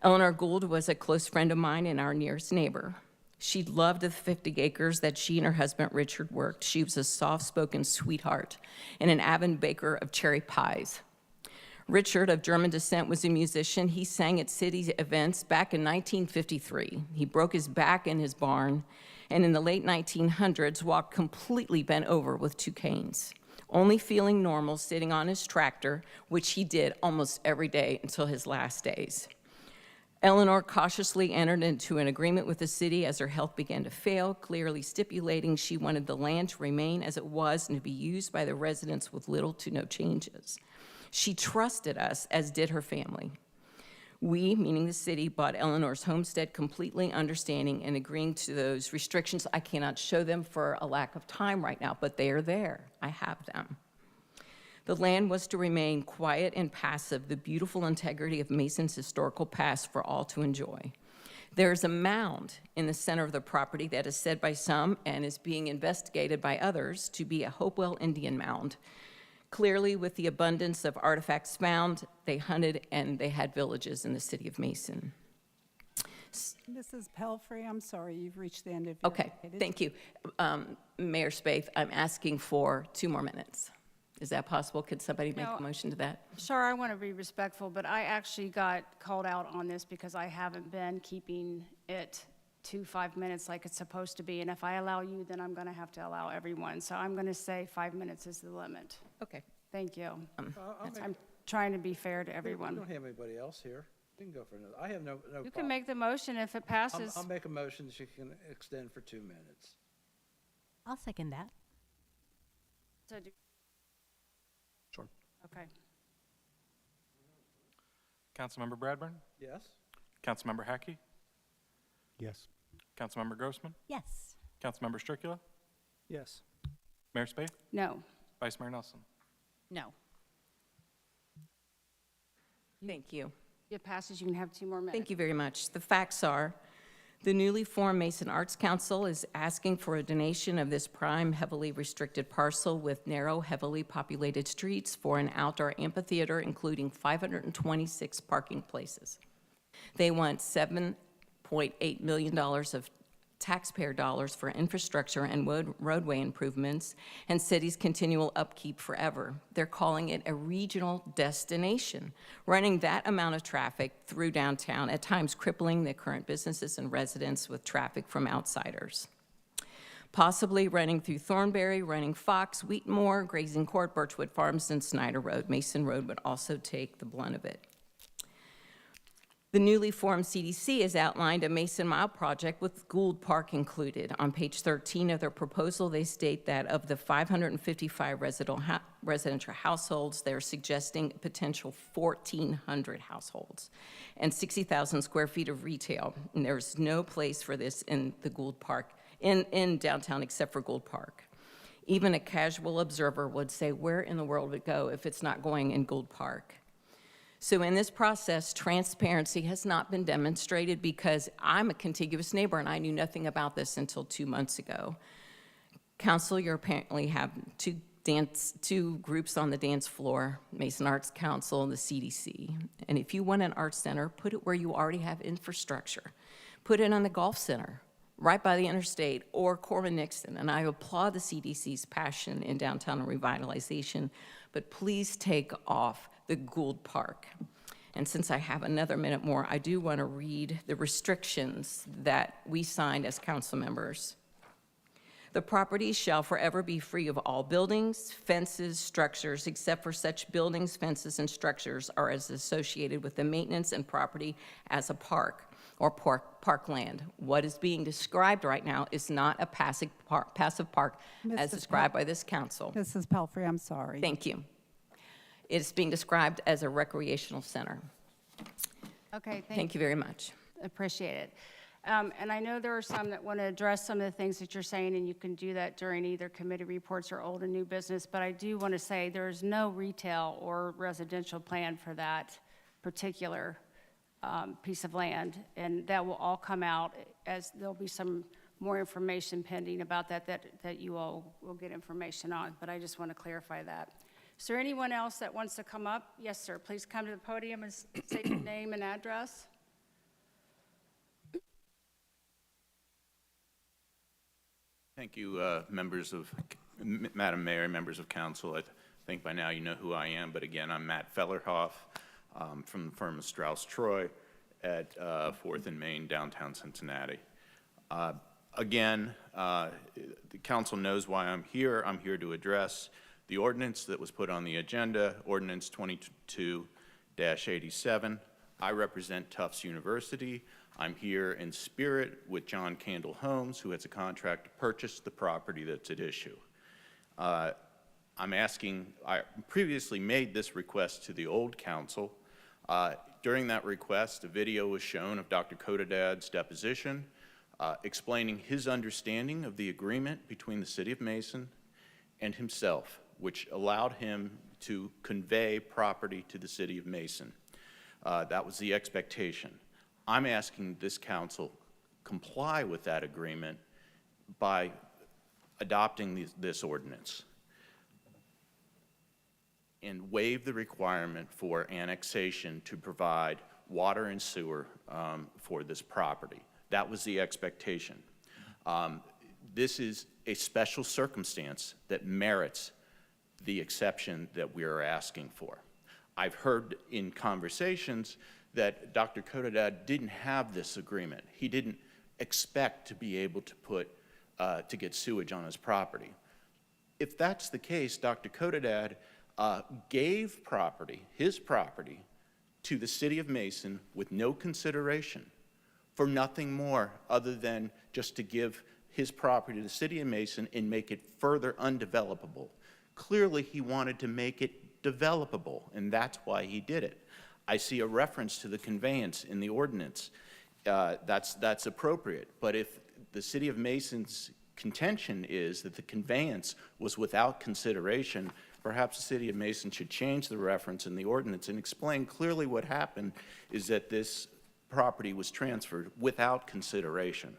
Eleanor Gould was a close friend of mine and our nearest neighbor. She loved the 50 acres that she and her husband Richard worked. She was a soft-spoken sweetheart and an avid baker of cherry pies. Richard, of German descent, was a musician. He sang at city events back in 1953. He broke his back in his barn, and in the late 1900s walked completely bent over with 2 canes, only feeling normal sitting on his tractor, which he did almost every day until his last days. Eleanor cautiously entered into an agreement with the city as her health began to fail, clearly stipulating she wanted the land to remain as it was and to be used by the residents with little to no changes. She trusted us, as did her family. We, meaning the city, bought Eleanor's homestead, completely understanding and agreeing to those restrictions. I cannot show them for a lack of time right now, but they are there. I have them. The land was to remain quiet and passive, the beautiful integrity of Mason's historical past for all to enjoy. There's a mound in the center of the property that is said by some and is being investigated by others to be a Hopewell Indian mound. Clearly, with the abundance of artifacts found, they hunted and they had villages in the city of Mason. Mrs. Pelfrey, I'm sorry, you've reached the end of your... Okay, thank you. Mayor Spaeth, I'm asking for 2 more minutes. Is that possible? Could somebody make a motion to that? Sure, I want to be respectful, but I actually got called out on this because I haven't been keeping it to 5 minutes like it's supposed to be. And if I allow you, then I'm going to have to allow everyone. So I'm going to say 5 minutes is the limit. Okay. Thank you. I'm trying to be fair to everyone. We don't have anybody else here. We can go for another. I have no problem. You can make the motion if it passes. I'll make a motion that you can extend for 2 minutes. I'll second that. So Sure. Okay. Councilmember Bradburn? Yes? Councilmember Hackey? Yes. Councilmember Grossman? Yes. Councilmember Stricula? Yes. Mayor Spaeth? No. Vice Mayor Nelson? No. Thank you. If it passes, you can have 2 more minutes. Thank you very much. The facts are, the newly formed Mason Arts Council is asking for a donation of this prime, heavily restricted parcel with narrow, heavily populated streets for an outdoor amphitheater, including 526 parking places. They want $7.8 million of taxpayer dollars for infrastructure and roadway improvements and city's continual upkeep forever. They're calling it a regional destination, running that amount of traffic through downtown, at times crippling the current businesses and residents with traffic from outsiders. Possibly running through Thornberry, running Fox, Wheatmore, Grazing Court, Birchwood Farms, and Snyder Road. Mason Road would also take the blunt of it. The newly formed CDC has outlined a Mason Mile project with Gould Park included. On page 13 of their proposal, they state that of the 555 residential households, they're suggesting a potential 1,400 households and 60,000 square feet of retail. And there's no place for this in the Gould Park, in downtown except for Gould Park. Even a casual observer would say, where in the world would it go if it's not going in Gould Park? So in this process, transparency has not been demonstrated because I'm a contiguous neighbor and I knew nothing about this until 2 months ago. Council, you apparently have two groups on the dance floor, Mason Arts Council and the CDC. And if you want an arts center, put it where you already have infrastructure. Put it on the golf center, right by the interstate, or Corbin-Nixon. And I applaud the CDC's passion in downtown revitalization, but please take off the Gould Park. And since I have another minute more, I do want to read the restrictions that we signed as council members. The property shall forever be free of all buildings, fences, structures, except for such buildings, fences, and structures are as associated with the maintenance and property as a park or parkland. What is being described right now is not a passive park as described by this council. Mrs. Pelfrey, I'm sorry. Thank you. It's being described as a recreational center. Okay, Thank you very much. Appreciate it. And I know there are some that want to address some of the things that you're saying, and you can do that during either committee reports or old and new business, but I do want to say there's no retail or residential plan for that particular piece of land, and that will all come out as there'll be some more information pending about that you all will get information on, but I just want to clarify that. Is there anyone else that wants to come up? Yes, sir, please come to the podium and state your name and address. Thank you, Madam Mayor, members of council. I think by now you know who I am, but again, I'm Matt Fellerhoff from the firm of Strauss-Troy at 4th and Main, downtown Cincinnati. Again, the council knows why I'm here. I'm here to address the ordinance that was put on the agenda, Ordinance 22-87. I represent Tufts University. I'm here in spirit with John Candle Homes, who has a contract to purchase the property that's at issue. I previously made this request to the old council. During that request, a video was shown of Dr. Kodadad's deposition, explaining his understanding of the agreement between the City of Mason and himself, which allowed him to convey property to the City of Mason. That was the expectation. I'm asking this council comply with that agreement by adopting this ordinance and waive the requirement for annexation to provide water and sewer for this property. That was the expectation. This is a special circumstance that merits the exception that we are asking for. I've heard in conversations that Dr. Kodadad didn't have this agreement. He didn't expect to be able to get sewage on his property. If that's the case, Dr. Kodadad gave his property, to the City of Mason with no consideration, for nothing more other than just to give his property to the City of Mason and make it further undevelopable. Clearly, he wanted to make it developable, and that's why he did it. I see a reference to the conveyance in the ordinance. That's appropriate. But if the City of Mason's contention is that the conveyance was without consideration, perhaps the City of Mason should change the reference in the ordinance and explain clearly what happened is that this property was transferred without consideration.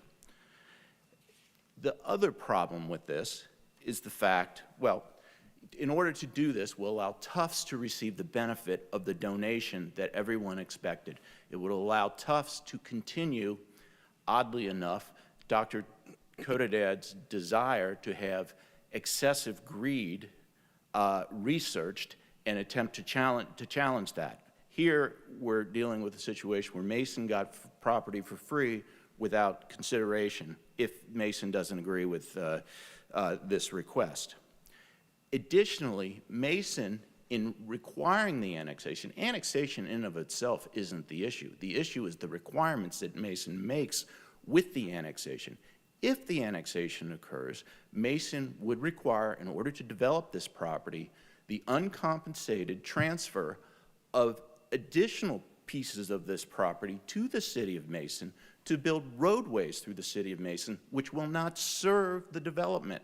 The other problem with this is the fact, well, in order to do this, we'll allow Tufts to receive the benefit of the donation that everyone expected. It would allow Tufts to continue, oddly enough, Dr. Kodadad's desire to have excessive greed researched and attempt to challenge that. Here, we're dealing with a situation where Mason got property for free without consideration if Mason doesn't agree with this request. Additionally, Mason, in requiring the annexation in and of itself isn't the issue. The issue is the requirements that Mason makes with the annexation. If the annexation occurs, Mason would require, in order to develop this property, the uncompensated transfer of additional pieces of this property to the City of Mason to build roadways through the City of Mason, which will not serve the development.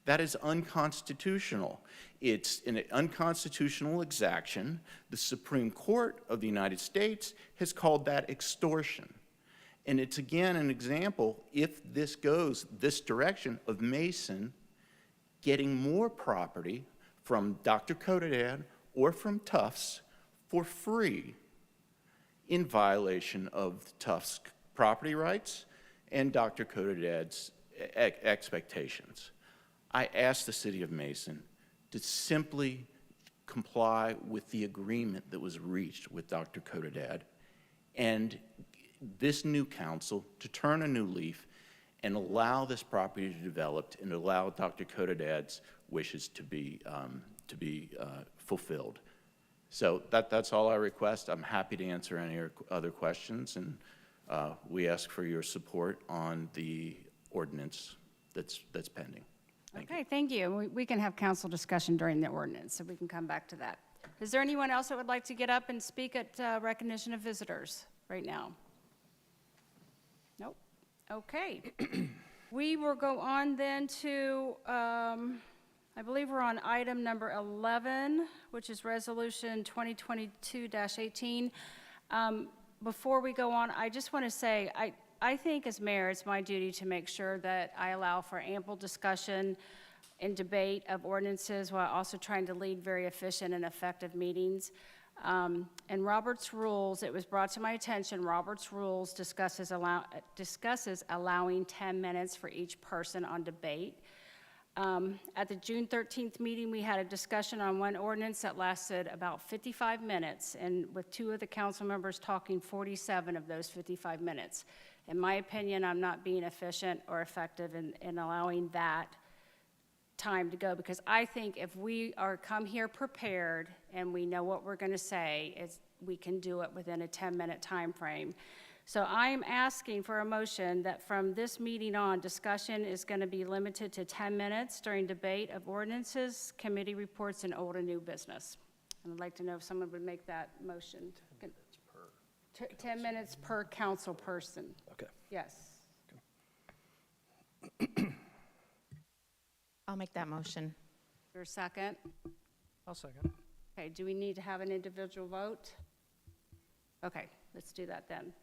That is unconstitutional. It's an unconstitutional exaction. The Supreme Court of the United States has called that extortion. And it's again an example, if this goes this direction, of Mason getting more property from Dr. Kodadad or from Tufts for free in violation of Tufts' property rights and Dr. Kodadad's expectations. I asked the City of Mason to simply comply with the agreement that was reached with Dr. Kodadad and this new council to turn a new leaf and allow this property to develop and allow Dr. Kodadad's wishes to be fulfilled. So that's all I request. I'm happy to answer any other questions, and we ask for your support on the ordinance that's pending. Thank you. We can have council discussion during the ordinance, so we can come back to that. Is there anyone else that would like to get up and speak at recognition of visitors right now? Nope. Okay. We will go on then to, I believe we're on item number 11, which is Resolution 2022-18. Before we go on, I just want to say, I think as mayor, it's my duty to make sure that I allow for ample discussion and debate of ordinances while also trying to lead very efficient and effective meetings. And Robert's Rules, it was brought to my attention, Robert's Rules discusses allowing 10 minutes for each person on debate. At the June 13th meeting, we had a discussion on one ordinance that lasted about 55 minutes, and with 2 of the council members talking 47 of those 55 minutes. In my opinion, I'm not being efficient or effective in allowing that time to go, because I think if we are come here prepared and we know what we're going to say, we can do it within a 10-minute time frame. So I am asking for a motion that from this meeting on, discussion is going to be limited to 10 minutes during debate of ordinances, committee reports, and old and new business. And I'd like to know if someone would make that motion. 10 minutes per council person. Okay. Yes. I'll make that motion. For a second? I'll second. Okay, do we need to have an individual vote? Okay, let's do that then.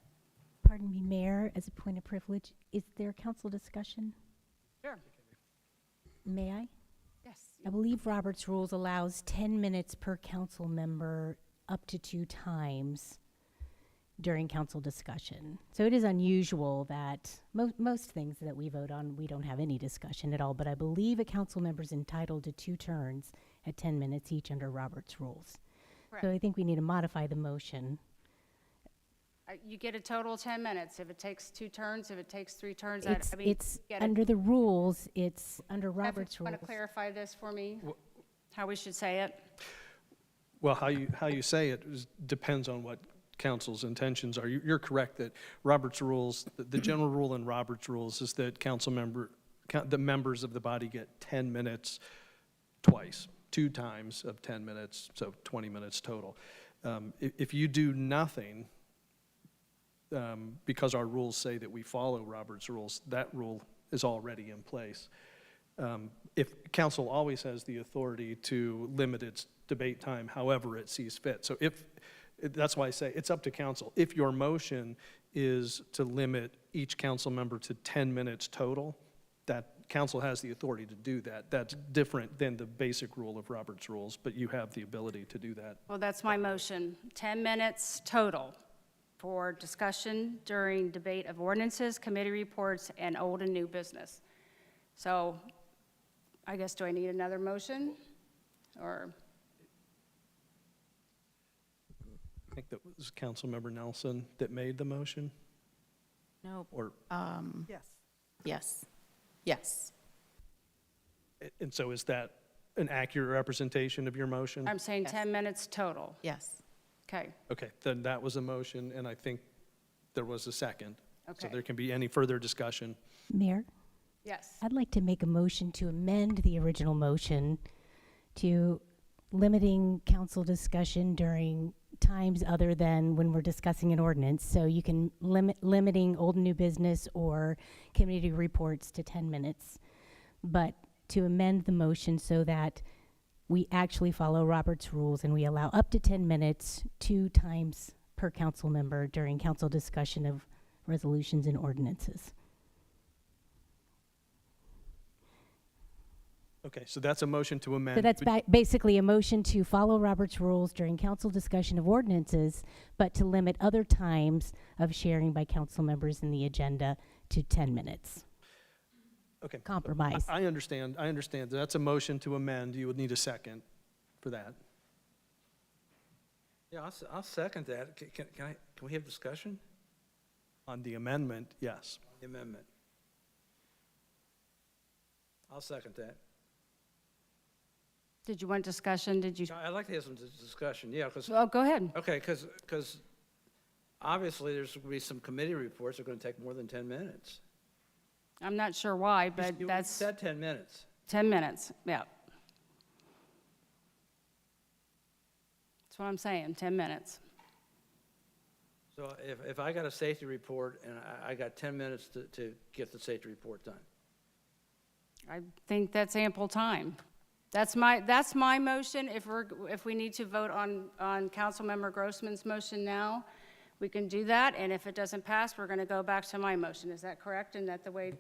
Pardon me, Mayor, as a point of privilege, is there council discussion? Sure. May I? Yes. I believe Robert's Rules allows 10 minutes per council member up to 2 times during council discussion. So it is unusual that most things that we vote on, we don't have any discussion at all, but I believe a council member is entitled to 2 turns at 10 minutes each under Robert's Rules. Correct. So I think we need to modify the motion. You get a total of 10 minutes. If it takes 2 turns, if it takes 3 turns, It's, I mean, it's get it. under the rules, it's under Robert's Want Rules. to clarify this for me? How we should say it? Well, how you say it depends on what council's intentions are. You're correct that Robert's Rules, the general rule in Robert's Rules is that the members of the body get 10 minutes twice, 2 times of 10 minutes, so 20 minutes total. If you do nothing, because our rules say that we follow Robert's Rules, that rule is already in place. If council always has the authority to limit its debate time however it sees fit. So that's why I say it's up to council. If your motion is to limit each council member to 10 minutes total, that council has the authority to do that. That's different than the basic rule of Robert's Rules, but you have the ability to do that. Well, that's my motion. 10 minutes total for discussion during debate of ordinances, committee reports, and old and new business. So I guess, do I need another motion? Or? I think that was Councilmember Nelson that made the motion. No. Or Yes. Yes. Yes. and so is that an accurate representation of your motion? I'm saying 10 minutes total. Yes. Okay. Okay, then that was a motion, and I think there was a second. So Okay. there can be any further discussion. Mayor? Yes. I'd like to make a motion to amend the original motion to limiting council discussion during times other than when we're discussing an ordinance. So you can limiting old and new business or committee reports to 10 minutes. But to amend the motion so that we actually follow Robert's Rules and we allow up to 10 minutes, 2 times per council member during council discussion of resolutions and ordinances. Okay, so that's a motion to amend. So that's basically a motion to follow Robert's Rules during council discussion of ordinances, but to limit other times of sharing by council members in the agenda to 10 minutes. Okay. Compromise. I understand. That's a motion to amend. You would need a second for that. Yeah, I'll second that. Can we have discussion? On the amendment, yes. The amendment. I'll second that. Did you want discussion? Did you? I'd like to have some discussion, yeah, because. Oh, go ahead. Okay, because obviously there's going to be some committee reports that are going to take more than 10 minutes. I'm not sure why, but You that's said 10 minutes. 10 minutes, yeah. That's what I'm saying, 10 minutes. So if I got a safety report and I got 10 minutes to get the safety report done. I think that's ample time. That's my motion. If we need to vote on Councilmember Grossman's motion now, we can do that, and if it doesn't pass, we're going to go back to my motion. Is that correct? And that the way?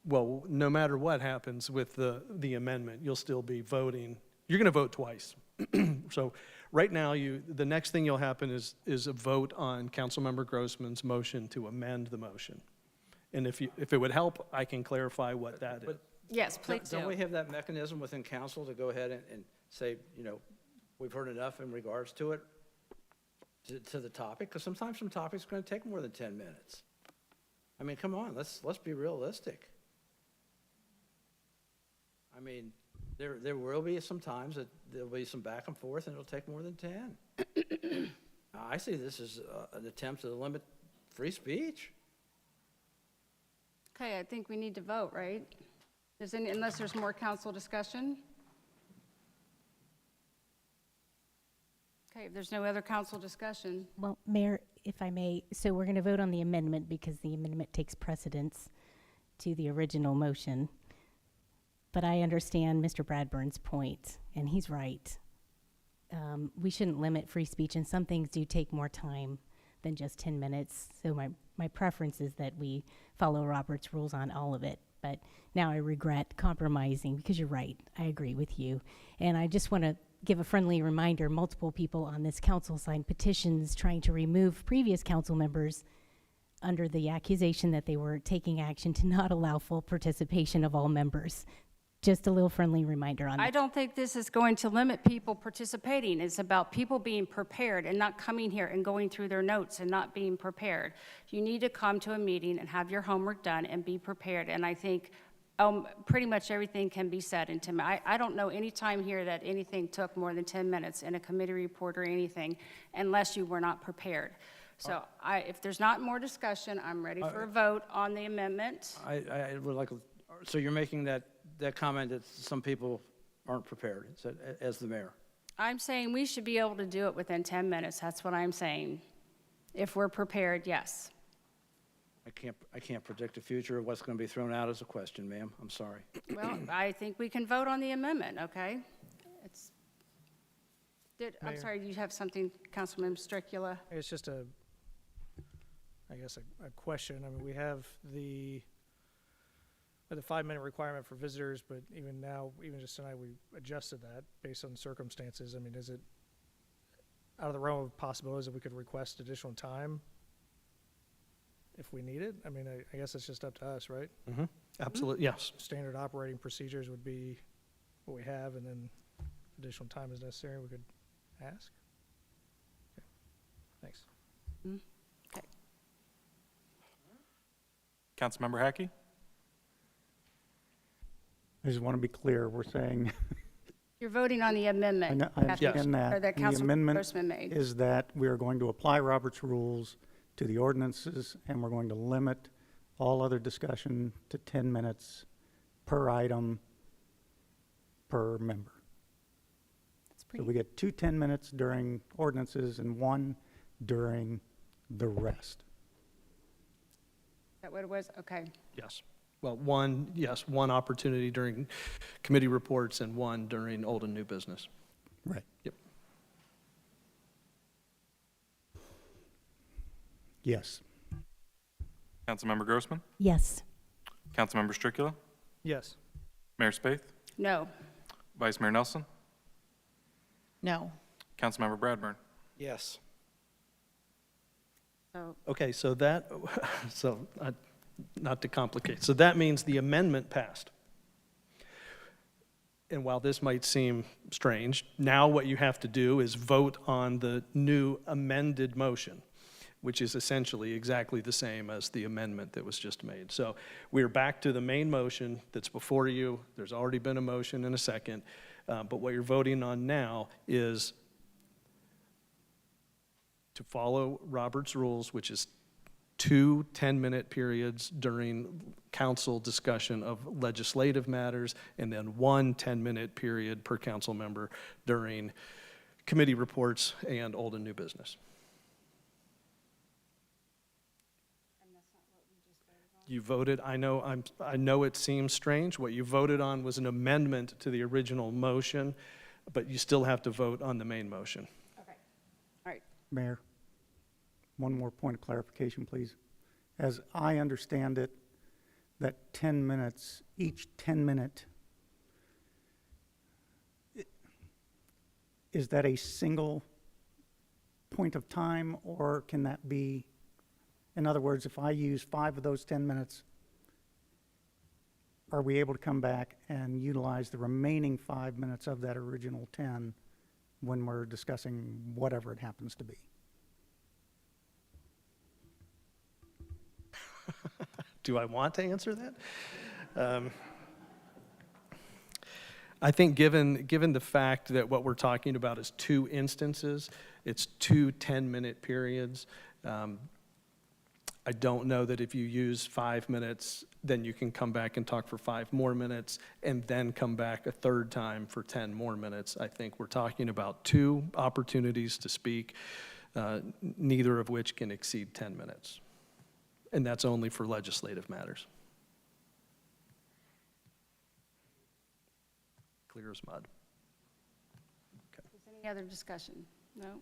Well, no matter what happens with the amendment, you'll still be voting. You're going to vote twice. So right now, the next thing you'll happen is a vote on Councilmember Grossman's motion to amend the motion. And if it would help, I can clarify what that is. Yes, please do. Don't we have that mechanism within council to go ahead and say, we've heard enough in regards to it, to the topic? Because sometimes some topics are going to take more than 10 minutes. I mean, come on, let's be realistic. I mean, there will be some times that there'll be some back and forth and it'll take more than 10. I see this as an attempt to limit free speech. Okay, I think we need to vote, right? Unless there's more council discussion? Okay, if there's no other council discussion. Well, Mayor, if I may, so we're going to vote on the amendment because the amendment takes precedence to the original motion. But I understand Mr. Bradburn's point, and he's right. We shouldn't limit free speech, and some things do take more time than just 10 minutes. So my preference is that we follow Robert's rules on all of it. But now I regret compromising because you're right. I agree with you. And I just want to give a friendly reminder, multiple people on this council signed petitions trying to remove previous council members under the accusation that they were taking action to not allow full participation of all members. Just a little friendly reminder on that. I don't think this is going to limit people participating. It's about people being prepared and not coming here and going through their notes and not being prepared. You need to come to a meeting and have your homework done and be prepared. And I think pretty much everything can be said in 10 minutes. I don't know any time here that anything took more than 10 minutes in a committee report or anything unless you were not prepared. So if there's not more discussion, I'm ready for a vote on the amendment. I would like, so you're making that comment that some people aren't prepared, as the mayor. I'm saying we should be able to do it within 10 minutes. That's what I'm saying. If we're prepared, yes. I can't predict the future of what's going to be thrown out as a question, ma'am. I'm sorry. Well, I think we can vote on the amendment, okay? I'm sorry, you have something, Councilman Stricula? It's just a question. I mean, we have the 5-minute requirement for visitors, but even now, even just tonight, we adjusted that based on circumstances. I mean, is it out of the realm of possibilities that we could request additional time if we need it? I mean, I guess it's just up to us, right? Mm-hmm. Absolutely, yes. Standard operating procedures would be what we have, and then additional time is necessary, we could ask. Okay. Thanks. Okay. Councilmember Hackey? I just want to be clear, we're saying. You're voting on the amendment. I understand that. Or that The Councilman amendment Grossman made. is that we are going to apply Robert's rules to the ordinances, and we're going to limit all other discussion to 10 minutes per item per member. So we get 2 10 minutes during ordinances and 1 during the rest. Is that what it was? Okay. Yes. Well, one opportunity during committee reports and 1 during old and new business. Right. Yep. Yes. Councilmember Grossman? Yes. Councilmember Stricula? Yes. Mayor Spaeth? No. Vice Mayor Nelson? No. Councilmember Bradburn? Yes. So Okay, not to complicate. So that means the amendment passed. And while this might seem strange, now what you have to do is vote on the new amended motion, which is essentially exactly the same as the amendment that was just made. So we're back to the main motion that's before you. There's already been a motion and a second. But what you're voting on now is to follow Robert's rules, which is 2 10-minute periods during council discussion of legislative matters, and then 1 10-minute period per council member during committee reports and old and new business. You voted, I know it seems strange. What you voted on was an amendment to the original motion, but you still have to vote on the main motion. Okay. All right. Mayor, one more point of clarification, please. As I understand it, that 10 minutes, each 10-minute, is that a single point of time, or can that be, in other words, if I use 5 of those 10 minutes, are we able to come back and utilize the remaining 5 minutes of that original 10 when we're discussing whatever it happens to be? Do I want to answer that? I think given the fact that what we're talking about is 2 instances, it's 2 10-minute periods. I don't know that if you use 5 minutes, then you can come back and talk for 5 more minutes and then come back a third time for 10 more minutes. I think we're talking about 2 opportunities to speak, neither of which can exceed 10 minutes. And that's only for legislative matters. Clear as mud. Is there any other discussion? No?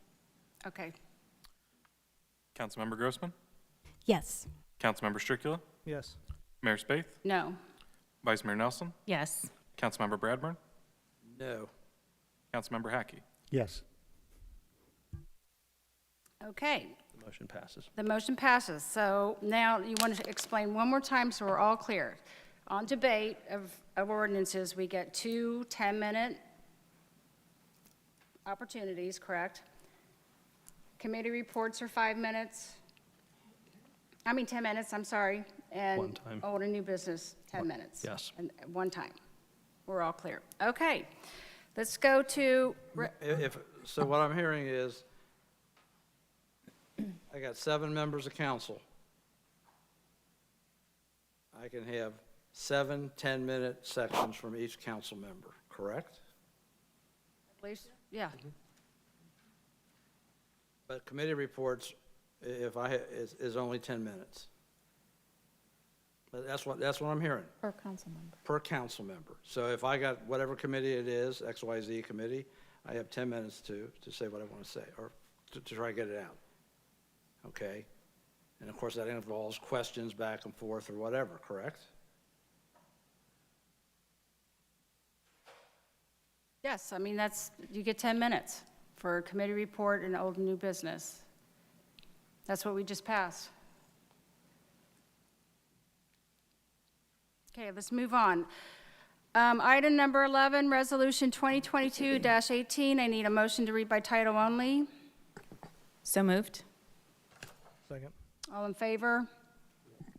Okay. Councilmember Grossman? Yes. Councilmember Stricula? Yes. Mayor Spaeth? No. Vice Mayor Nelson? Yes. Councilmember Bradburn? No. Councilmember Hackey? Yes. Okay. The motion passes. The motion passes. So now you want to explain one more time so we're all clear. On debate of ordinances, we get 2 10-minute opportunities, correct? Committee reports are 5 minutes. 10 minutes, I'm sorry. And One time. old and new business, 10 minutes. Yes. And one time. We're all clear. Okay. Let's go to, So what I'm hearing is, I got 7 members of council. I can have 7 10-minute sections from each council member, correct? please, yeah. But committee reports, is only 10 minutes. But that's what I'm hearing, Per council member. per council member. So if I got whatever committee it is, XYZ committee, I have 10 minutes to say what I want to say, or to try to get it out. Okay? And of course, that involves questions back and forth or whatever, correct? Yes, you get 10 minutes for a committee report and old and new business. That's what we just passed. Okay, let's move on. Item number 11, Resolution 2022-18. I need a motion to read by title only. So moved. Second. All in favor?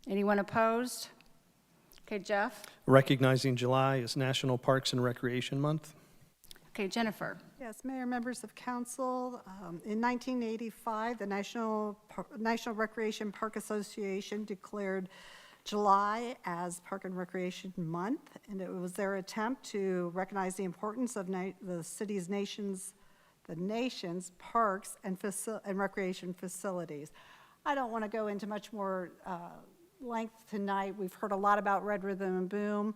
Anyone opposed? Okay, Jeff? Recognizing July is National Parks and Recreation Month. Okay, Jennifer? Yes, Mayor, members of council, in 1985, the National Recreation Park Association declared July as Park and Recreation Month, and it was their attempt to recognize the importance of the nation's parks and recreation facilities. I don't want to go into much more length tonight. We've heard a lot about Red Rhythm and Boom.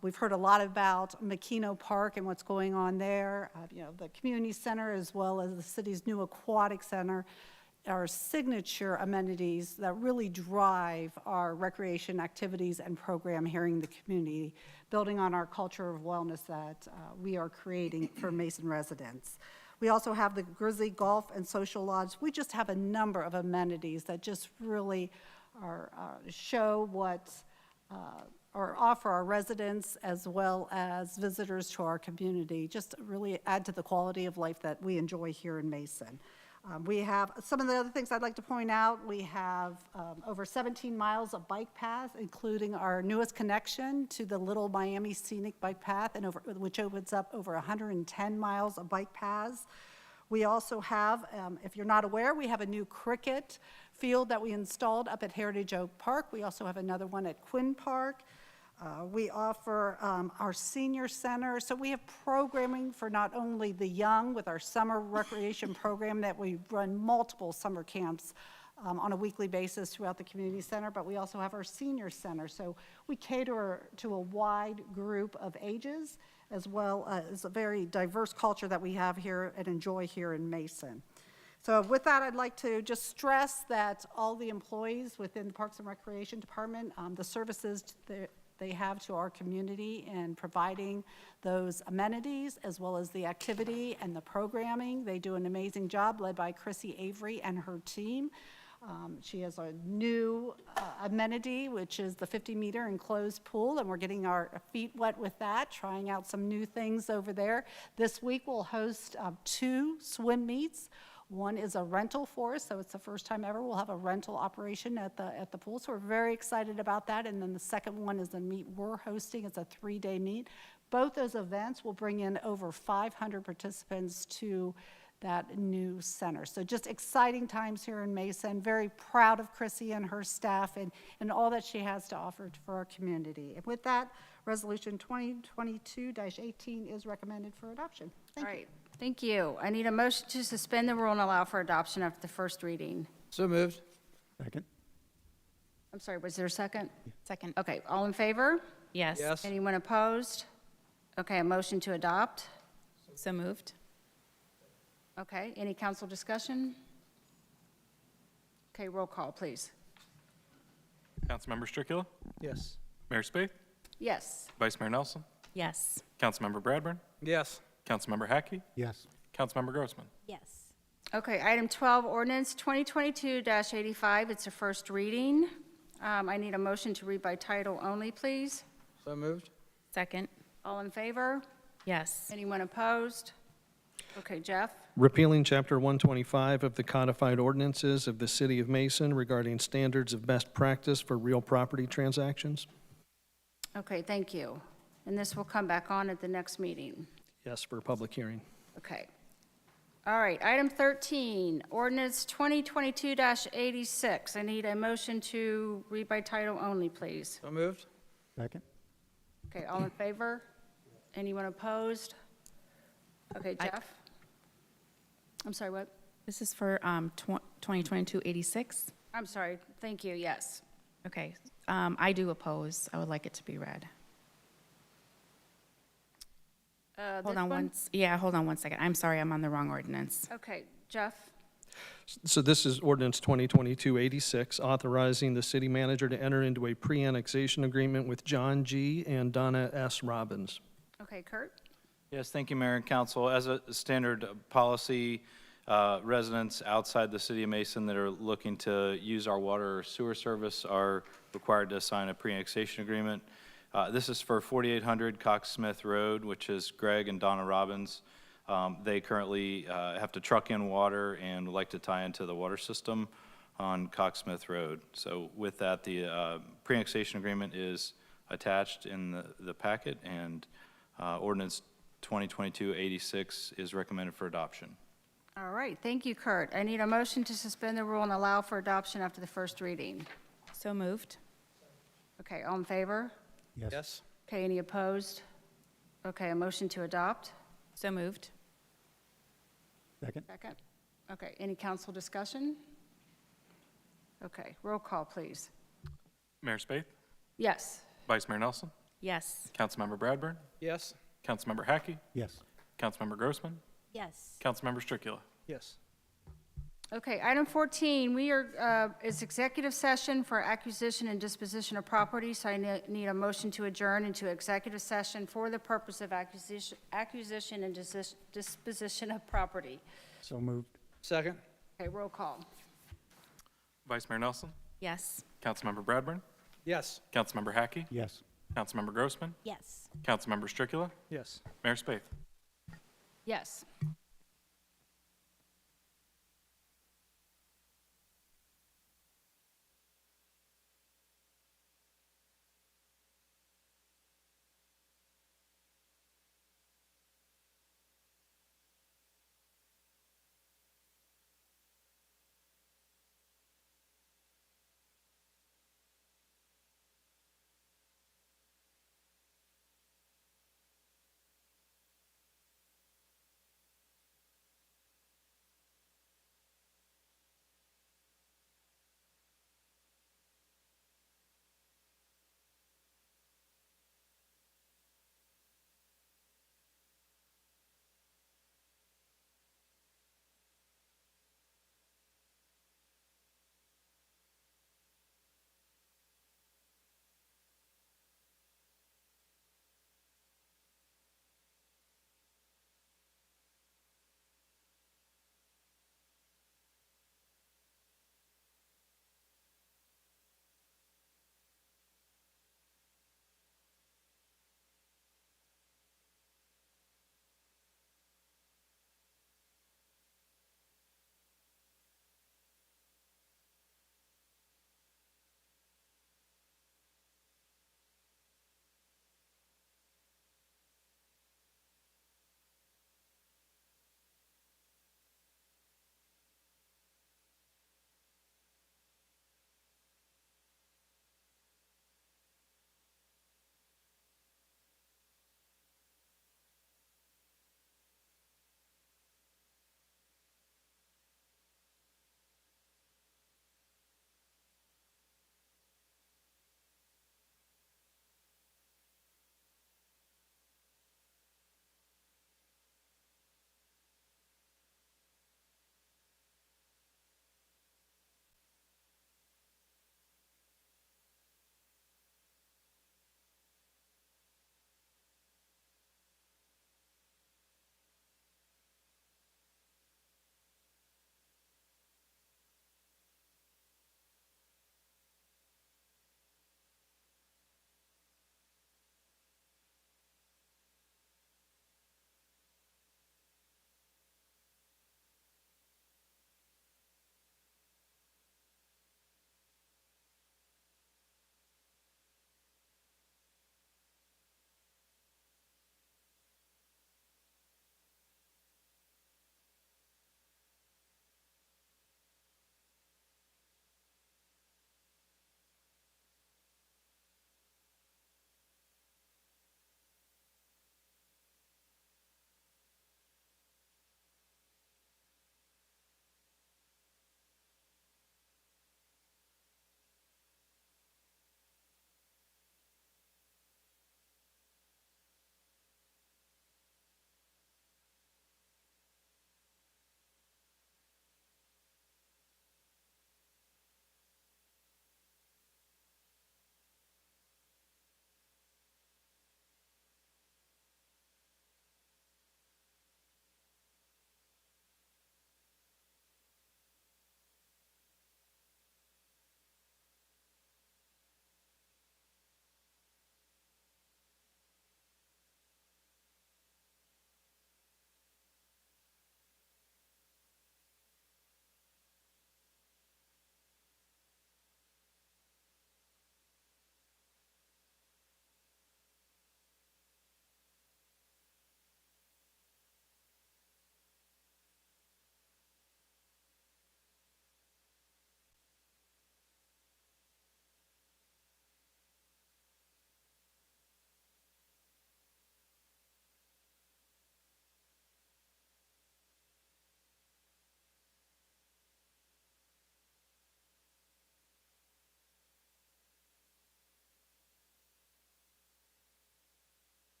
We've heard a lot about McKeno Park and what's going on there. The community center, as well as the city's new aquatic center, are signature amenities that really drive our recreation activities and program here in the community, building on our culture of wellness that we are creating for Mason residents. We also have the Grizzly Golf and Social Lodge. We just have a number of amenities that just really show what or offer our residents as well as visitors to our community, just really add to the quality of life that we enjoy here in Mason. We have some of the other things I'd like to point out. We have over 17 miles of bike path, including our newest connection to the Little Miami Scenic Bike Path, which opens up over 110 miles of bike paths. We also have, if you're not aware, we have a new cricket field that we installed up at Heritage Oak Park. We also have another one at Quinn Park. We offer our senior center. So we have programming for not only the young with our summer recreation program that we run multiple summer camps on a weekly basis throughout the community center, but we also have our senior center. So we cater to a wide group of ages, as well as a very diverse culture that we have here and enjoy here in Mason. So with that, I'd like to just stress that all the employees within the Parks and Recreation Department, the services they have to our community and providing those amenities as well as the activity and the programming. They do an amazing job led by Chrissy Avery and her team. She has a new amenity, which is the 50-meter enclosed pool, and we're getting our feet wet with that, trying out some new things over there. This week we'll host 2 swim meets. One is a rental for us, so it's the first time ever we'll have a rental operation at the pool, so we're very excited about that. And then the second one is a meet we're hosting. It's a 3-day meet. Both those events will bring in over 500 participants to that new center. So just exciting times here in Mason. Very proud of Chrissy and her staff and all that she has to offer for our community. And with that, Resolution 2022-18 is recommended for adoption. Thank you. Thank you. I need a motion to suspend the rule and allow for adoption after the first reading. So moved. Second. I'm sorry, was there a second? Second. Okay, all in favor? Yes. Yes. Anyone opposed? Okay, a motion to adopt. So moved. Okay, any council discussion? Okay, roll call, please. Councilmember Stricula? Yes. Mayor Spaeth? Yes. Vice Mayor Nelson? Yes. Councilmember Bradburn? Yes. Councilmember Hackey? Yes. Councilmember Grossman? Yes. Okay, item 12, ordinance 2022-85. It's a first reading. I need a motion to read by title only, please. So moved. Second. All in favor? Yes. Anyone opposed? Okay, Jeff? Repealing Chapter 125 of the codified ordinances of the City of Mason regarding standards of best practice for real property transactions. Okay, thank you. And this will come back on at the next meeting. Yes, for a public hearing. Okay. All right, item 13, ordinance 2022-86. I need a motion to read by title only, please. So moved. Second. Okay, all in favor? Anyone opposed? Okay, Jeff? I'm sorry, what? This is for 2022-86. I'm sorry, thank you, yes. Okay. I do oppose. I would like it to be read. Hold on hold on one second. I'm sorry, I'm on the wrong ordinance. Okay, Jeff? So this is ordinance 2022-86, authorizing the city manager to enter into a pre-annexation agreement with John G. and Donna S. Robbins. Okay, Kurt? Yes, thank you, Mayor and Council. As a standard policy, residents outside the city of Mason that are looking to use our water or sewer service are required to sign a pre-annexation agreement. This is for 4800 Cox Smith Road, which is Greg and Donna Robbins. They currently have to truck in water and would like to tie into the water system on Cox Smith Road. So with that, the pre-annexation agreement is attached in the packet, and ordinance 2022-86 is recommended for adoption. All right, thank you, Kurt. I need a motion to suspend the rule and allow for adoption after the first reading. So moved. Okay, all in favor? Yes. Okay, any opposed? Okay, a motion to adopt? So moved. Second. Second. Okay, any council discussion? Okay, roll call, please. Mayor Spaeth? Yes. Vice Mayor Nelson? Yes. Councilmember Bradburn? Yes. Councilmember Hackey? Yes. Councilmember Grossman? Yes. Councilmember Stricula? Yes. Okay, item 14, we are, is executive session for acquisition and disposition of property, so I need a motion to adjourn into executive session for the purpose of acquisition and disposition of property. So moved. Second. Okay, roll call. Vice Mayor Nelson? Yes. Councilmember Bradburn? Yes. Councilmember Hackey? Yes. Councilmember Grossman? Yes. Councilmember Stricula? Yes. Mayor Spaeth? Yes.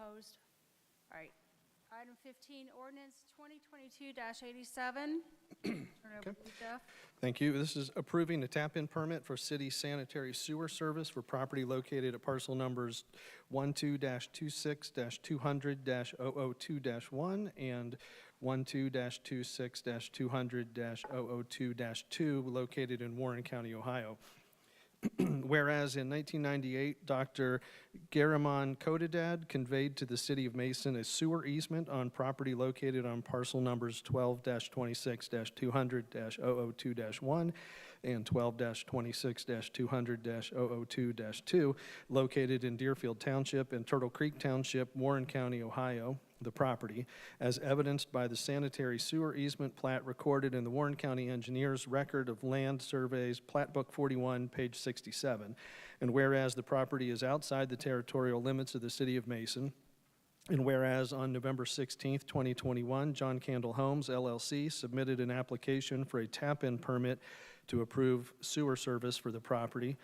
Opposed? All right. Item 15, ordinance 2022-87. Turn it over to Jeff. Thank you. This is approving the tap-in permit for city sanitary sewer service for property located at parcel numbers 12-26-200-002-1 and 12-26-200-002-2 located in Warren County, Ohio. Whereas in 1998, Dr. Garamond Kodadad conveyed to the city of Mason a sewer easement on property located on parcel numbers 12-26-200-002-1 and 12-26-200-002-2 located in Deerfield Township and Turtle Creek Township, Warren County, Ohio, the property, as evidenced by the sanitary sewer easement plat recorded in the Warren County Engineer's Record of Land Surveys, Plat Book 41, page 67. And whereas the property is outside the territorial limits of the city of Mason, and whereas on November 16, 2021, John Candle Homes, LLC, submitted an application for a tap-in permit to approve sewer service for the property,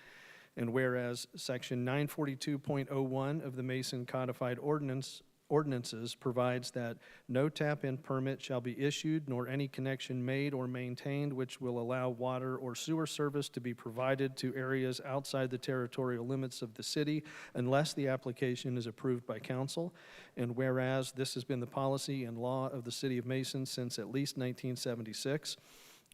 and whereas Section 942.01 of the Mason Codified Ordinances provides that no tap-in permit shall be issued nor any connection made or maintained which will allow water or sewer service to be provided to areas outside the territorial limits of the city unless the application is approved by council. And whereas this has been the policy and law of the city of Mason since at least 1976,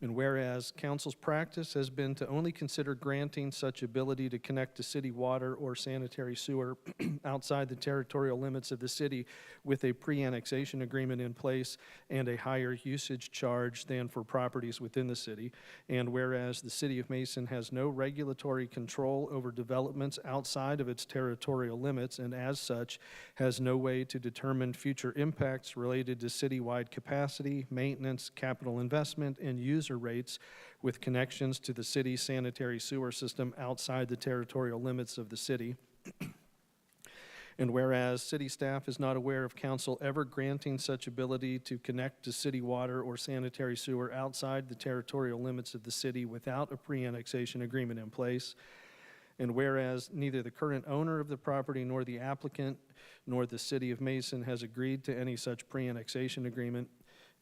and whereas council's practice has been to only consider granting such ability to connect to city water or sanitary sewer outside the territorial limits of the city with a pre-annexation agreement in place and a higher usage charge than for properties within the city, and whereas the city of Mason has no regulatory control over developments outside of its territorial limits and as such has no way to determine future impacts related to citywide capacity, maintenance, capital investment, and user rates with connections to the city's sanitary sewer system outside the territorial limits of the city. And whereas city staff is not aware of council ever granting such ability to connect to city water or sanitary sewer outside the territorial limits of the city without a pre-annexation agreement in place. And whereas neither the current owner of the property nor the applicant nor the city of Mason has agreed to any such pre-annexation agreement.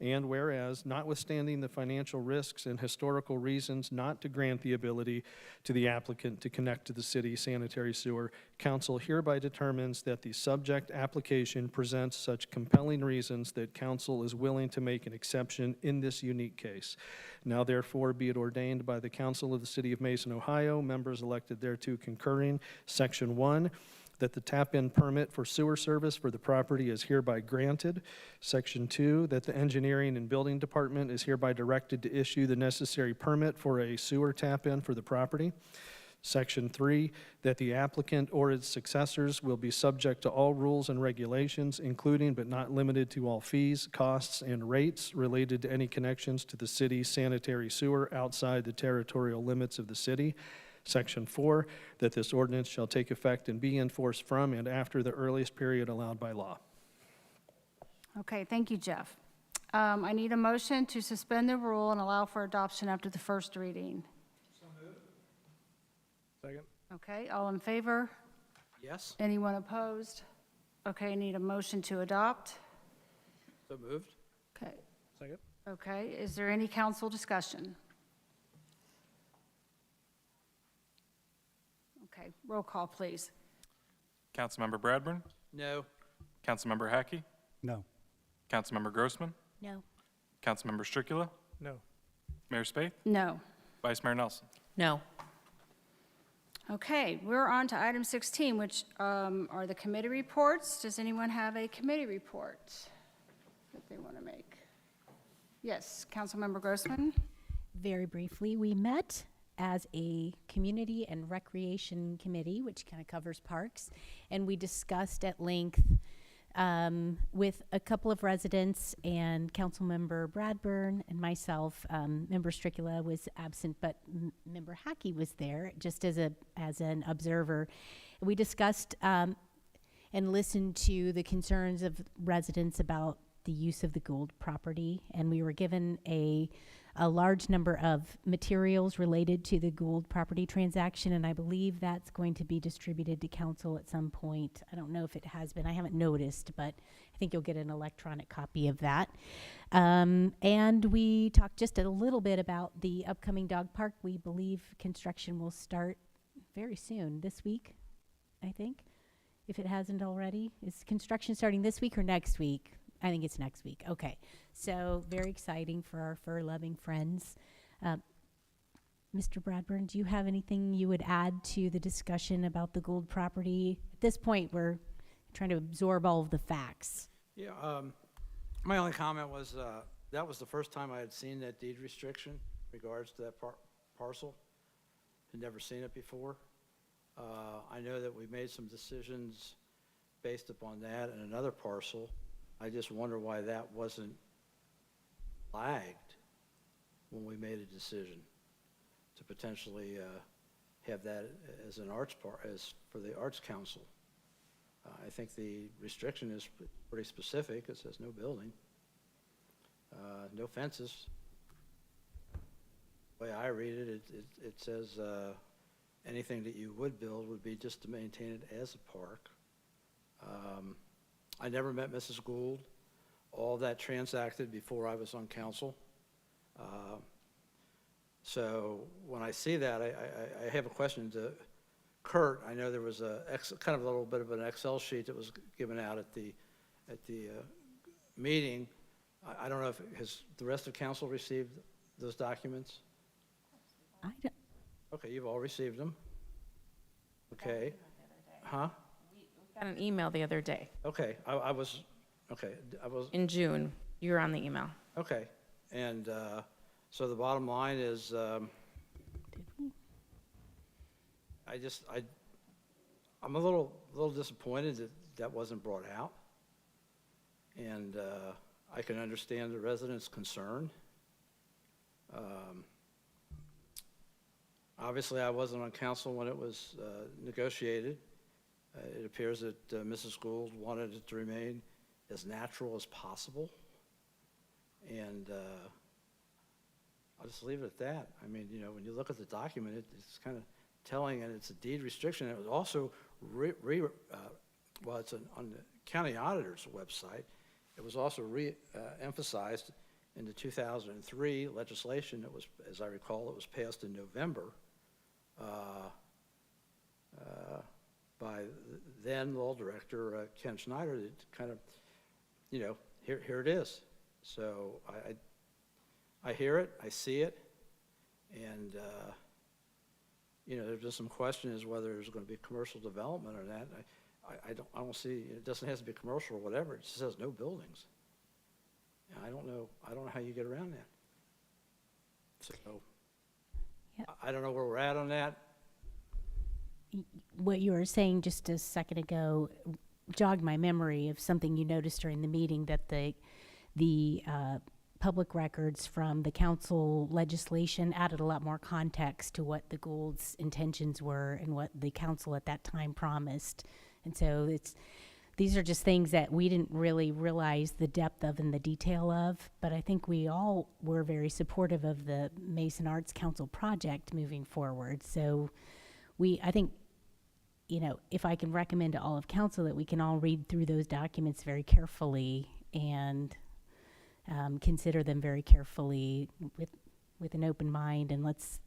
And whereas, notwithstanding the financial risks and historical reasons not to grant the ability to the applicant to connect to the city sanitary sewer, council hereby determines that the subject application presents such compelling reasons that council is willing to make an exception in this unique case. Now therefore be it ordained by the council of the city of Mason, Ohio, members elected thereto concurring, Section 1, that the tap-in permit for sewer service for the property is hereby granted. Section 2, that the engineering and building department is hereby directed to issue the necessary permit for a sewer tap-in for the property. Section 3, that the applicant or its successors will be subject to all rules and regulations, including but not limited to all fees, costs, and rates related to any connections to the city's sanitary sewer outside the territorial limits of the city. Section 4, that this ordinance shall take effect and be enforced from and after the earliest period allowed by law. Okay, thank you, Jeff. I need a motion to suspend the rule and allow for adoption after the first reading. Second. Okay, all in favor? Yes. Anyone opposed? Okay, I need a motion to adopt. So moved. Okay. Second. Okay, is there any council discussion? Okay, roll call, please. Councilmember Bradburn? No. Councilmember Hackey? No. Councilmember Grossman? No. Councilmember Stricula? No. Mayor Spaeth? No. Vice Mayor Nelson? No. Okay, we're on to item 16, which are the committee reports. Does anyone have a committee report that they want to make? Yes, Councilmember Grossman? Very briefly, we met as a community and recreation committee, which kind of covers parks, and we discussed at length with a couple of residents and Councilmember Bradburn and myself. Member Stricula was absent, but Member Hackey was there just as an observer. We discussed and listened to the concerns of residents about the use of the Gould property, and we were given a large number of materials related to the Gould property transaction, and I believe that's going to be distributed to council at some point. I don't know if it has been. I haven't noticed, but I think you'll get an electronic copy of that. And we talked just a little bit about the upcoming dog park. We believe construction will start very soon, this week, I think, if it hasn't already. Is construction starting this week or next week? I think it's next week. Okay. So very exciting for our fur-loving friends. Mr. Bradburn, do you have anything you would add to the discussion about the Gould property? At this point, we're trying to absorb all of the facts. Yeah, my only comment was that was the first time I had seen that deed restriction in regards to that parcel. Had never seen it before. I know that we made some decisions based upon that and another parcel. I just wonder why that wasn't flagged when we made a decision to potentially have that as an as for the Arts Council. I think the restriction is pretty specific. It says no building, no fences. The way I read it, it says anything that you would build would be just to maintain it as a park. I never met Mrs. Gould. All that transacted before I was on council. So when I see that, I have a question to Kurt. I know there was kind of a little bit of an Excel sheet that was given out at the meeting. I don't know if has the rest of council received those documents? I don't. Okay, you've all received them. Okay. Huh? We got an email the other day. Okay, I was In June, you were on the email. okay, and so the bottom line is, I'm a little disappointed that that wasn't brought out, and I can understand the residents' concern. Obviously, I wasn't on council when it was negotiated. It appears that Mrs. Gould wanted it to remain as natural as possible, and I'll just leave it at that. I mean, you know, when you look at the document, it's kind of telling, and it's a deed restriction. It was also well, it's on the county auditor's website. It was also emphasized in the 2003 legislation that was, as I recall, it was passed in November by then law director Ken Schneider, that kind of, you know, here it is. So I hear it, I see it, and you know, there's just some question as whether there's going to be commercial development or that. I don't see, it doesn't have to be commercial or whatever. It just says no buildings. And I don't know how you get around that. So Yeah. I don't know where we're at on that. What you were saying just a second ago jogged my memory of something you noticed during the meeting, that the public records from the council legislation added a lot more context to what the Gould's intentions were and what the council at that time promised. And so these are just things that we didn't really realize the depth of and the detail of, but I think we all were very supportive of the Mason Arts Council project moving forward. So I think, you know, if I can recommend to all of council that we can all read through those documents very carefully and consider them very carefully with an open mind, and let's,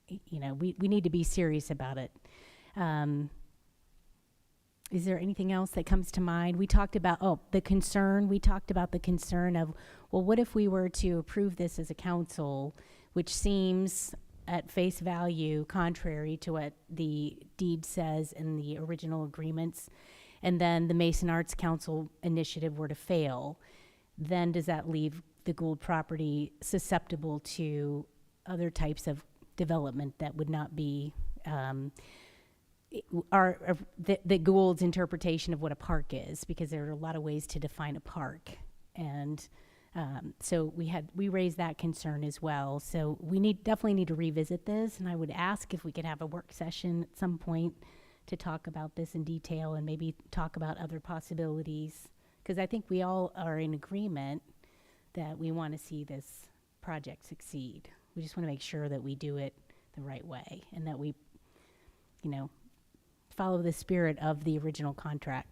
you know, we need to be serious about it. Is there anything else that comes to mind? We talked about, the concern. We talked about the concern of, well, what if we were to approve this as a council, which seems at face value contrary to what the deed says in the original agreements, and then the Mason Arts Council initiative were to fail, then does that leave the Gould property susceptible to other types of development that would not be the Gould's interpretation of what a park is, because there are a lot of ways to define a park. And so we raised that concern as well. So we definitely need to revisit this, and I would ask if we could have a work session at some point to talk about this in detail and maybe talk about other possibilities, because I think we all are in agreement that we want to see this project succeed. We just want to make sure that we do it the right way and that we, you know, follow the spirit of the original contract.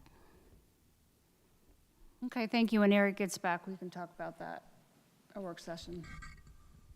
Okay, thank you. When Eric gets back, we can talk about that, a work session.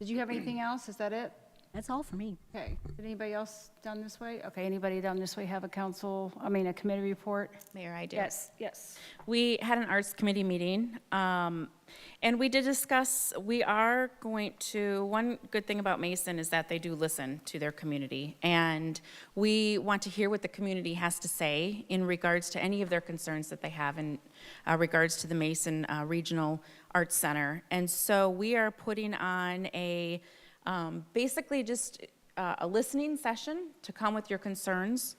Did you have anything else? Is that it? That's all for me. Okay. Did anybody else down this way? Okay, anybody down this way have a a committee report? Mayor, I do. Yes. We had an Arts Committee meeting, and we did discuss, we are going to, one good thing about Mason is that they do listen to their community, and we want to hear what the community has to say in regards to any of their concerns that they have in regards to the Mason Regional Arts Center. And so we are putting on basically just a listening session to come with your concerns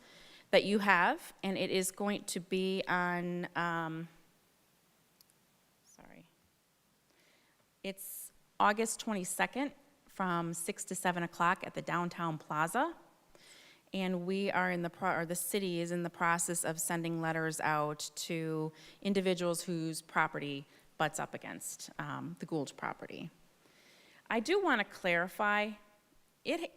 that you have, and it is going to be on, it's August 22nd from 6 to 7 o'clock at the Downtown Plaza. And we are the city is in the process of sending letters out to individuals whose property butts up against the Gould property. I do want to clarify, it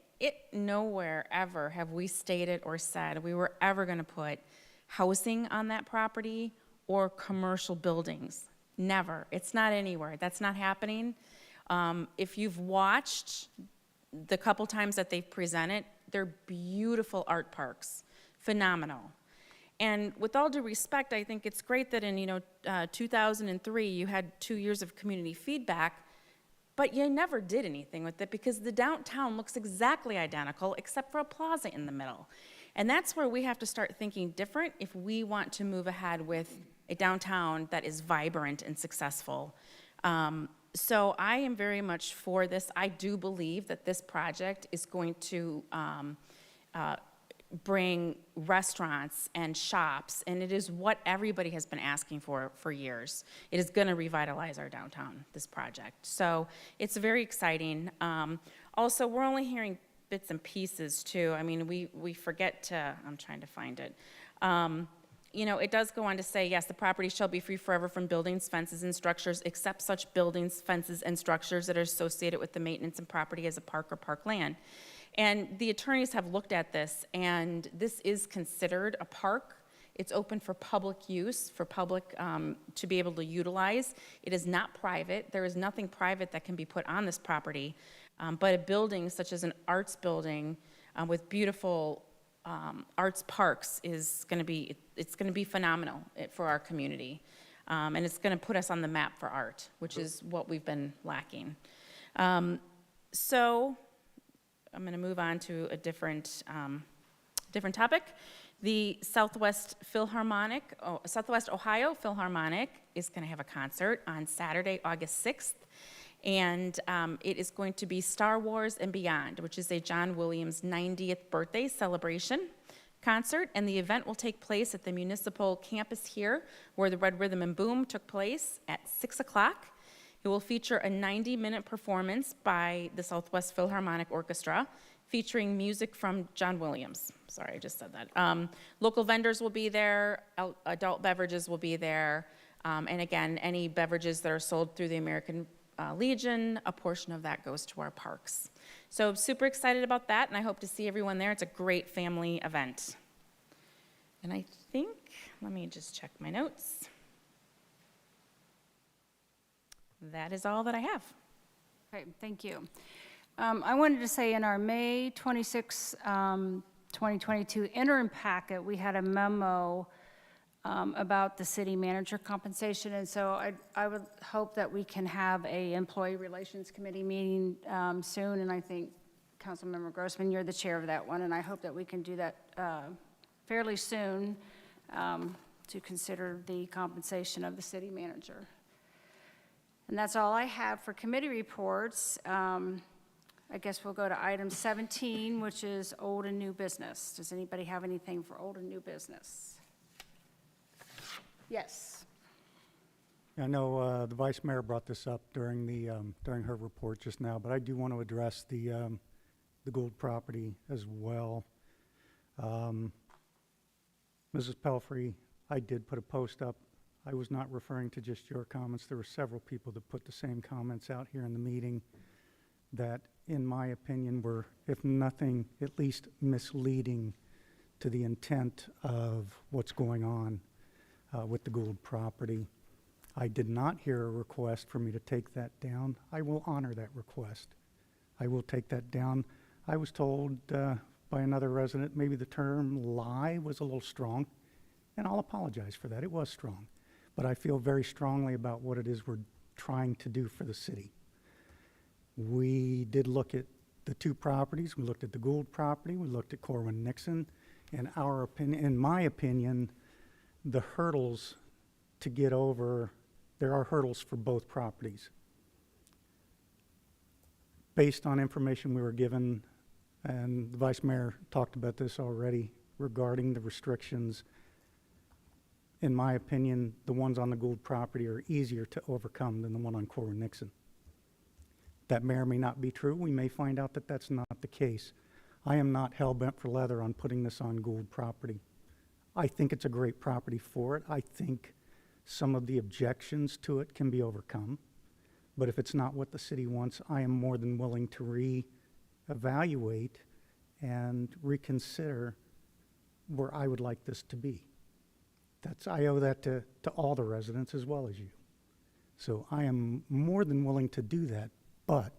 nowhere ever have we stated or said we were ever going to put housing on that property or commercial buildings. Never. It's not anywhere. That's not happening. If you've watched the couple times that they've presented, they're beautiful art parks, phenomenal. And with all due respect, I think it's great that in 2003 you had 2 years of community feedback, but you never did anything with it because the downtown looks exactly identical except for a plaza in the middle. And that's where we have to start thinking different if we want to move ahead with a downtown that is vibrant and successful. So I am very much for this. I do believe that this project is going to bring restaurants and shops, and it is what everybody has been asking for years. It is going to revitalize our downtown, this project. So it's very exciting. Also, we're only hearing bits and pieces too. I mean, we forget to, I'm trying to find it. It does go on to say, yes, the property shall be free forever from buildings, fences, and structures, except such buildings, fences, and structures that are associated with the maintenance and property as a park or parkland. And the attorneys have looked at this, and this is considered a park. It's open for public use, for public to be able to utilize. It is not private. There is nothing private that can be put on this property. But a building such as an arts building with beautiful arts parks is going to be phenomenal for our community. And it's going to put us on the map for art, which is what we've been lacking. So I'm going to move on to a different topic. The Southwest Ohio Philharmonic is going to have a concert on Saturday, August 6th. And it is going to be Star Wars and Beyond, which is a John Williams 90th birthday celebration concert. And the event will take place at the municipal campus here, where the Red Rhythm and Boom took place at 6 o'clock. It will feature a 90-minute performance by the Southwest Philharmonic Orchestra, featuring music from John Williams. Sorry, I just said that. Local vendors will be there, adult beverages will be there, and again, any beverages that are sold through the American Legion, a portion of that goes to our parks. So super excited about that, and I hope to see everyone there. It's a great family event. And I think, let me just check my notes. That is all that I have. Okay, thank you. I wanted to say in our May 26, 2022 interim packet, we had a memo about the city manager compensation, and so I would hope that we can have a employee relations committee meeting soon, and I think Councilmember Grossman, you're the chair of that one, and I hope that we can do that fairly soon to consider the compensation of the city manager. And that's all I have for committee reports. I guess we'll go to item 17, which is old and new business. Does anybody have anything for old and new business? Yes. I know the Vice Mayor brought this up during her report just now, but I do want to address the Gould property as well. Mrs. Pelfrey, I did put a post up I was not referring to just your comments. There were several people that put the same comments out here in the meeting that, in my opinion, were, if nothing, at least misleading to the intent of what's going on with the Gould property. I did not hear a request for me to take that down. I will honor that request. I will take that down. I was told by another resident maybe the term lie was a little strong, and I'll apologize for that. It was strong. But I feel very strongly about what it is we're trying to do for the city. We did look at the two properties. We looked at the Gould property. We looked at Corwin-Nixon. In my opinion, the hurdles to get over, there are hurdles for both properties. Based on information we were given, and the Vice Mayor talked about this already regarding the restrictions, in my opinion, the ones on the Gould property are easier to overcome than the one on Corwin-Nixon. That may or may not be true. We may find out that that's not the case. I am not hell-bent for leather on putting this on Gould property. I think it's a great property for it. I think some of the objections to it can be overcome. But if it's not what the city wants, I am more than willing to re-evaluate and reconsider where I would like this to be. I owe that to all the residents as well as you. So I am more than willing to do that. But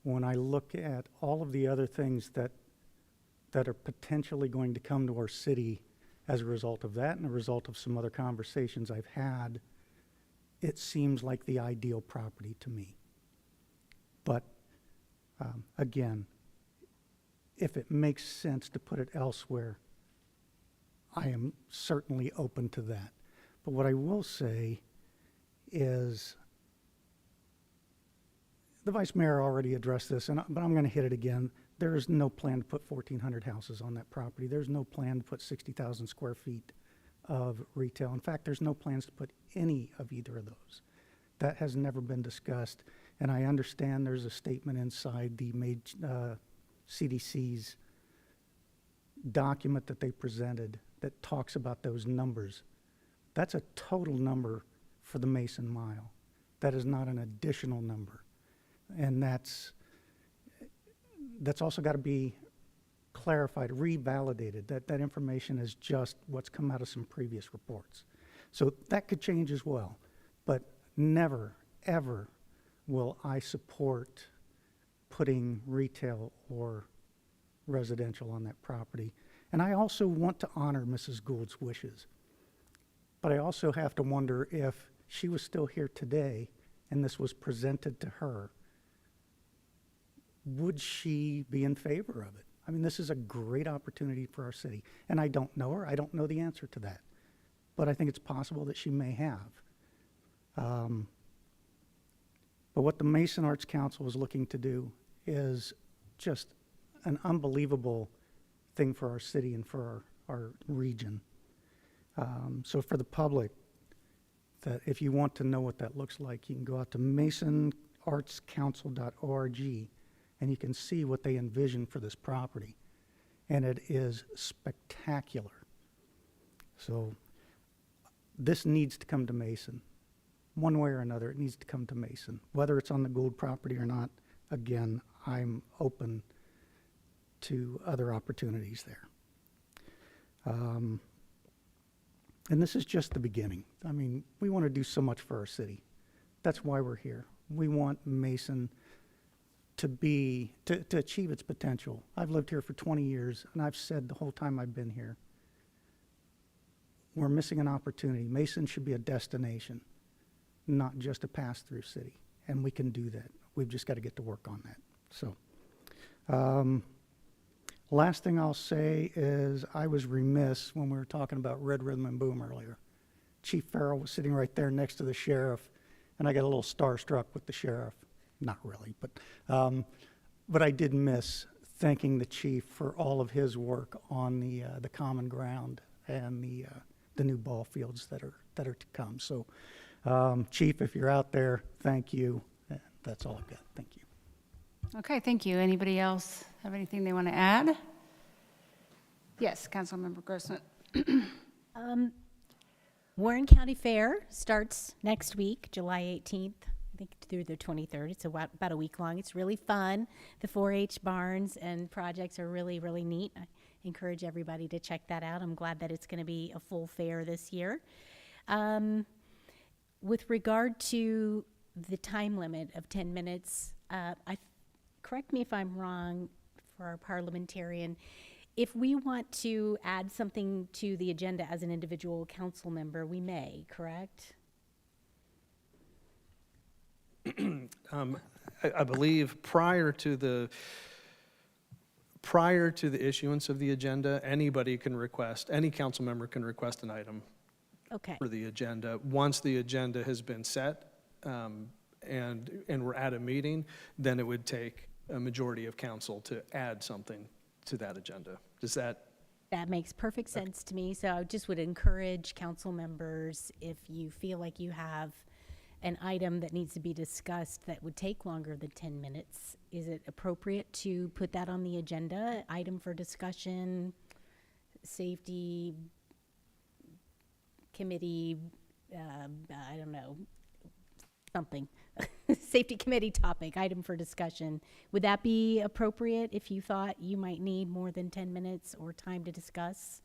when I look at all of the other things that are potentially going to come to our city as a result of that and a result of some other conversations I've had, it seems like the ideal property to me. But again, if it makes sense to put it elsewhere, I am certainly open to that. But what I will say is, the Vice Mayor already addressed this, but I'm going to hit it again. There is no plan to put 1,400 houses on that property. There's no plan to put 60,000 square feet of retail. In fact, there's no plans to put any of either of those. That has never been discussed, and I understand there's a statement inside the CDC's document that they presented that talks about those numbers. That's a total number for the Mason Mile. That is not an additional number. And that's also got to be clarified, revalidated. That information is just what's come out of some previous reports. So that could change as well. But never, ever will I support putting retail or residential on that property. And I also want to honor Mrs. Gould's wishes. But I also have to wonder if she was still here today and this was presented to her, would she be in favor of it? I mean, this is a great opportunity for our city. And I don't know her. I don't know the answer to that. But I think it's possible that she may have. But what the Mason Arts Council is looking to do is just an unbelievable thing for our city and for our region. So for the public, that if you want to know what that looks like, you can go out to masonartscouncil.org and you can see what they envision for this property. And it is spectacular. So this needs to come to Mason. One way or another, it needs to come to Mason. Whether it's on the Gould property or not, again, I'm open to other opportunities there. And this is just the beginning. I mean, we want to do so much for our city. That's why we're here. We want Mason to achieve its potential. I've lived here for 20 years, and I've said the whole time I've been here, we're missing an opportunity. Mason should be a destination, not just a pass-through city. And we can do that. We've just got to get to work on that. So, last thing I'll say is I was remiss when we were talking about Red Rhythm and Boom earlier. Chief Farrell was sitting right there next to the sheriff, and I got a little starstruck with the sheriff. Not really, but I did miss thanking the chief for all of his work on the common ground and the new ball fields that are to come. So, Chief, if you're out there, thank you. That's all I've got. Thank you. Okay, thank you. Anybody else have anything they want to add? Yes, Councilmember Grossman. Warren County Fair starts next week, July 18th, I think through the 23rd. It's about a week long. It's really fun. The 4-H barns and projects are really, really neat. I encourage everybody to check that out. I'm glad that it's going to be a full fair this year. With regard to the time limit of 10 minutes, correct me if I'm wrong for our parliamentarian, if we want to add something to the agenda as an individual council member, we may, correct? I believe prior to the issuance of the agenda, anybody can request, any council member can request an item Okay. for the agenda. Once the agenda has been set and we're at a meeting, then it would take a majority of council to add something to that agenda. Does that? That makes perfect sense to me. So I just would encourage council members, if you feel like you have an item that needs to be discussed that would take longer than 10 minutes, is it appropriate to put that on the agenda? Item for discussion, safety committee, I don't know, something. Safety committee topic, item for discussion. Would that be appropriate if you thought you might need more than 10 minutes or time to discuss?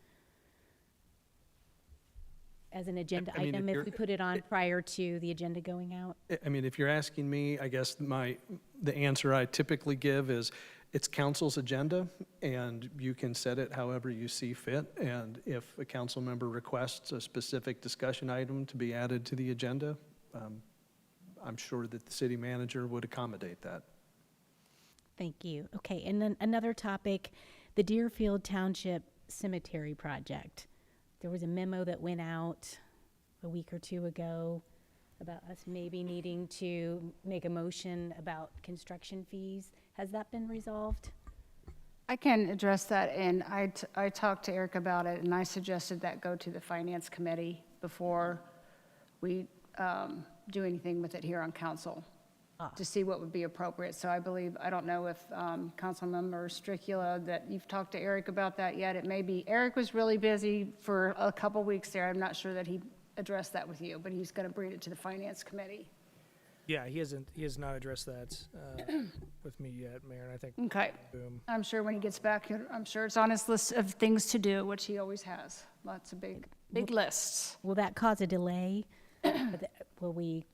As an agenda I mean, item, if if we put it on prior to the agenda going out? I mean, if you're asking me, I guess the answer I typically give is it's council's agenda, and you can set it however you see fit. And if a council member requests a specific discussion item to be added to the agenda, I'm sure that the city manager would accommodate that. Thank you. Okay, and then another topic, the Deerfield Township Cemetery Project. There was a memo that went out a week or two ago about us maybe needing to make a motion about construction fees. Has that been resolved? I can address that, and I talked to Eric about it, and I suggested that go to the Finance Committee before we do anything with it here on council, to see what would be appropriate. So I believe, I don't know if Councilmember Stricula, that you've talked to Eric about that yet. It may be, Eric was really busy for a couple weeks there. I'm not sure that he addressed that with you, but he's going to bring it to the Finance Committee. Yeah, he has not addressed that with me yet, Mayor, and I think. Okay. Boom. I'm sure when he gets back, I'm sure it's on his list of things to do, which he always has. Lots of big lists. Will that cause a delay? Will we,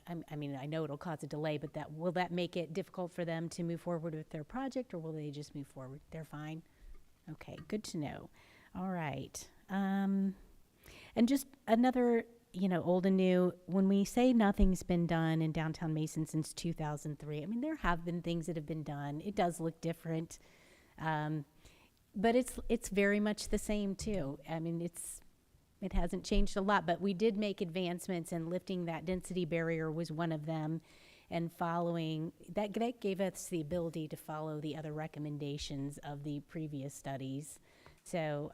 I mean, I know it'll cause a delay, but will that make it difficult for them to move forward with their project, or will they just move forward? They're fine? Okay, good to know. All right. And just another, old and new, when we say nothing's been done in downtown Mason since 2003, I mean, there have been things that have been done. It does look different. But it's very much the same too. I mean, it hasn't changed a lot, but we did make advancements, and lifting that density barrier was one of them. And following, that gave us the ability to follow the other recommendations of the previous studies. So,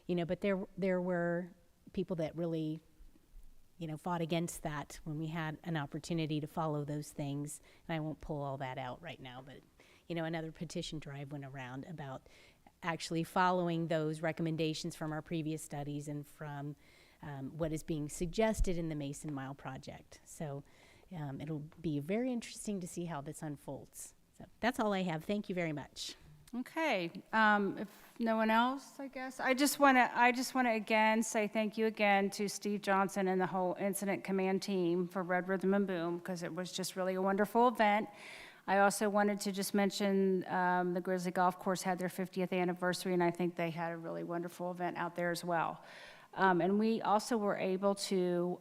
but there were people that really, fought against that when we had an opportunity to follow those things. And I won't pull all that out right now, but, another petition drive went around about actually following those recommendations from our previous studies and from what is being suggested in the Mason Mile project. So it'll be very interesting to see how this unfolds. So that's all I have. Thank you very much. Okay, if no one else, I guess. I just want to again say thank you again to Steve Johnson and the whole Incident Command team for Red Rhythm and Boom, because it was just really a wonderful event. I also wanted to just mention the Grizzly Golf Course had their 50th anniversary, and I think they had a really wonderful event out there as well. And we also were able to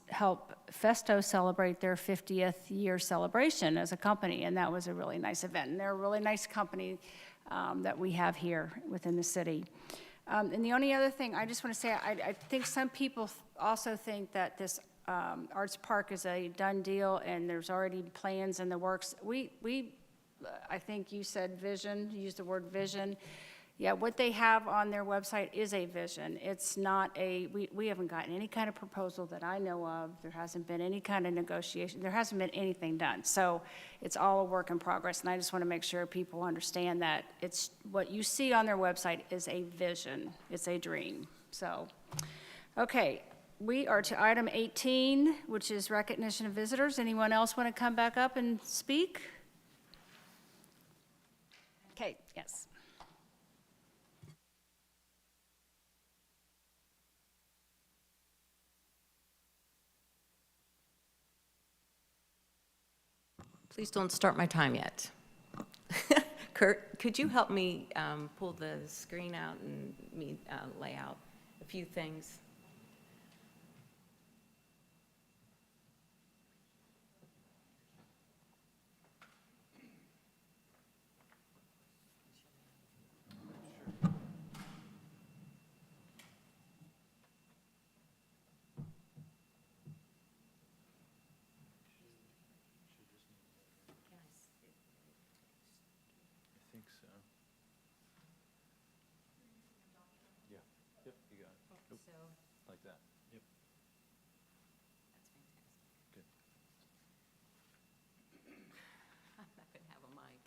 help Festo celebrate their 50th year celebration as a company, and that was a really nice event. And they're a really nice company that we have here within the city. And the only other thing I just want to say, I think some people also think that this Arts Park is a done deal and there's already plans in the works. I think you said vision, you used the word vision. Yeah, what they have on their website is a vision. It's not we haven't gotten any kind of proposal that I know of. There hasn't been any kind of negotiation. There hasn't been anything done. So it's all a work in progress. And I just want to make sure people understand that it's what you see on their website is a vision. It's a dream. So Okay, we are to item 18, which is recognition of visitors. Anyone else want to come back up and speak? Okay, yes. Please don't start my time yet. Kurt, could you help me pull the screen out and lay out a few things? I think so. Yeah. Yep, you got it. Nope. Like that. Yep. Good. I'm not going to have a mic.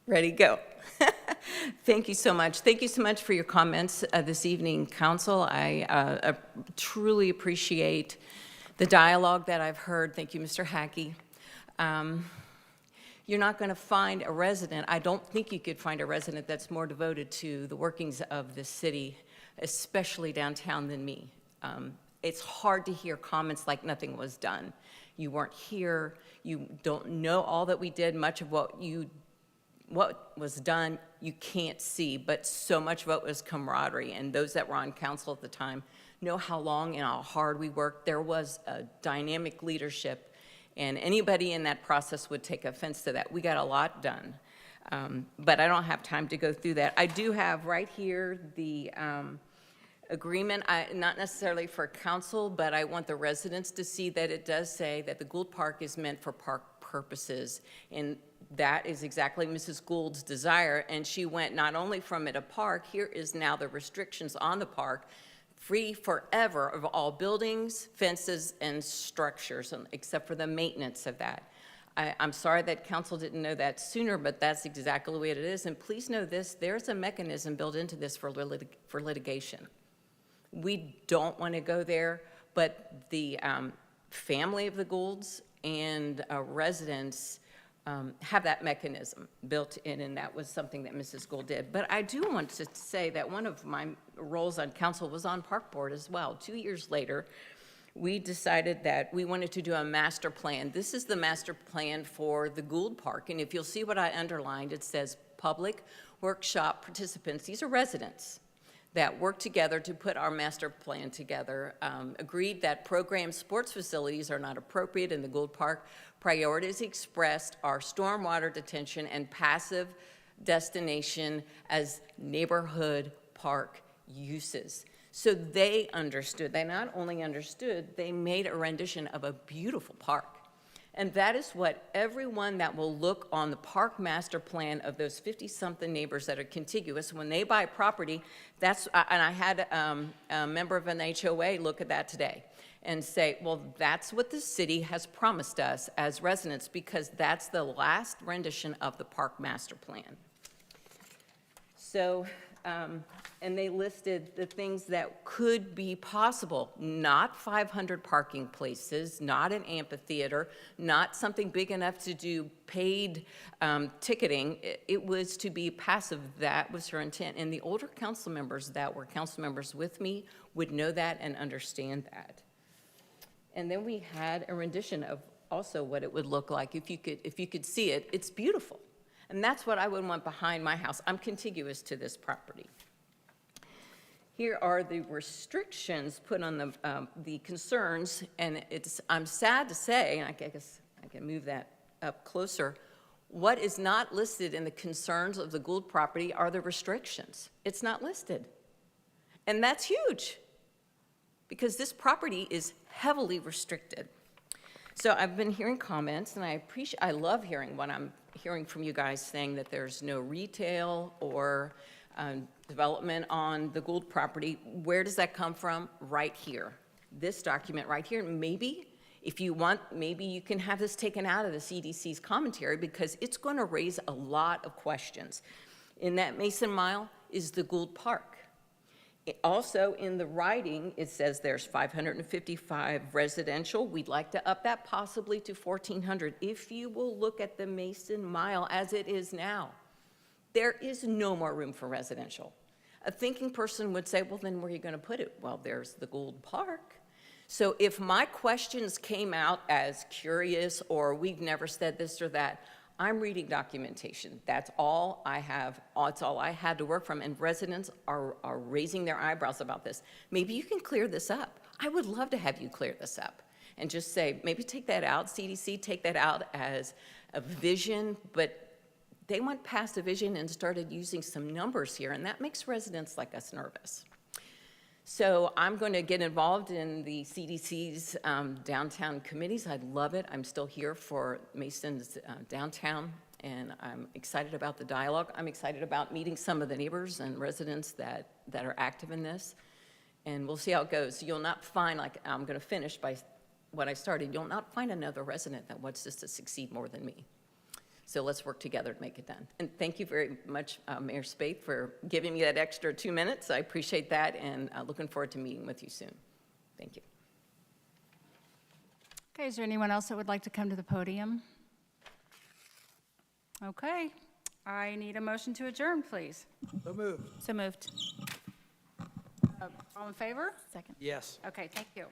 Ready, go. Thank you so much. Thank you so much for your comments this evening, Council. I truly appreciate the dialogue that I've heard. Thank you, Mr. Hackey. You're not going to find a resident, I don't think you could find a resident that's more devoted to the workings of this city, especially downtown, than me. It's hard to hear comments like nothing was done. You weren't here. You don't know all that we did. Much of what was done you can't see, but so much of it was camaraderie. And those that were on council at the time know how long and how hard we worked. There was a dynamic leadership, and anybody in that process would take offense to that. We got a lot done, but I don't have time to go through that. I do have right here the agreement, not necessarily for council, but I want the residents to see that it does say that the Gould Park is meant for park purposes, and that is exactly Mrs. Gould's desire, and she went not only from it a park, here is now the restrictions on the park, free forever of all buildings, fences, and structures, except for the maintenance of that. I'm sorry that council didn't know that sooner, but that's exactly the way it is, and please know this, there's a mechanism built into this for litigation. We don't want to go there, but the family of the Goulds and residents have that mechanism built in, and that was something that Mrs. Gould did. But I do want to say that one of my roles on council was on park board as well. 2 years later, we decided that we wanted to do a master plan. This is the master plan for the Gould Park, and if you'll see what I underlined, it says public workshop participants. These are residents that worked together to put our master plan together, agreed that program sports facilities are not appropriate in the Gould Park. Priorities expressed are stormwater detention and passive destination as neighborhood park uses. So they understood. They not only understood, they made a rendition of a beautiful park. And that is what everyone that will look on the park master plan of those 50-something neighbors that are contiguous, when they buy property, that's, and I had a member of an HOA look at that today and say, well, that's what the city has promised us as residents, because that's the last rendition of the park master plan. So, and they listed the things that could be possible, not 500 parking places, not an amphitheater, not something big enough to do paid ticketing. It was to be passive. That was her intent. And the older council members that were council members with me would know that and understand that. And then we had a rendition of also what it would look like if you could see it. It's beautiful. And that's what I would want behind my house. I'm contiguous to this property. Here are the restrictions put on the concerns, and I'm sad to say, and I guess I can move that up closer, what is not listed in the concerns of the Gould property are the restrictions. It's not listed. And that's huge, because this property is heavily restricted. So I've been hearing comments, and I love hearing what I'm hearing from you guys saying that there's no retail or development on the Gould property. Where does that come from? Right here. This document right here. Maybe If you want, maybe you can have this taken out of the CDC's commentary because it's going to raise a lot of questions. In that Mason Mile is the Gould Park. Also in the writing, it says there's 555 residential. We'd like to up that possibly to 1,400. If you will look at the Mason Mile as it is now, there is no more room for residential. A thinking person would say, well, then where are you going to put it? Well, there's the Gould Park. So if my questions came out as curious or we've never said this or that, I'm reading documentation. That's all I have. That's all I had to work from. And residents are raising their eyebrows about this. Maybe you can clear this up. I would love to have you clear this up and just say, maybe take that out, CDC, take that out as a vision, but they went past a vision and started using some numbers here, and that makes residents like us nervous. So I'm going to get involved in the CDC's downtown committees. I'd love it. I'm still here for Mason's downtown, and I'm excited about the dialogue. I'm excited about meeting some of the neighbors and residents that are active in this, and we'll see how it goes. You'll not find, like I'm going to finish by what I started, you'll not find another resident that wants this to succeed more than me. So let's work together to make it done. And thank you very much, Mayor Spate, for giving me that extra 2 minutes. I appreciate that, and looking forward to meeting with you soon. Thank you. Okay, is there anyone else that would like to come to the podium? Okay, I need a motion to adjourn, please. So moved. So moved. All in favor? Second. Yes. Okay, thank you.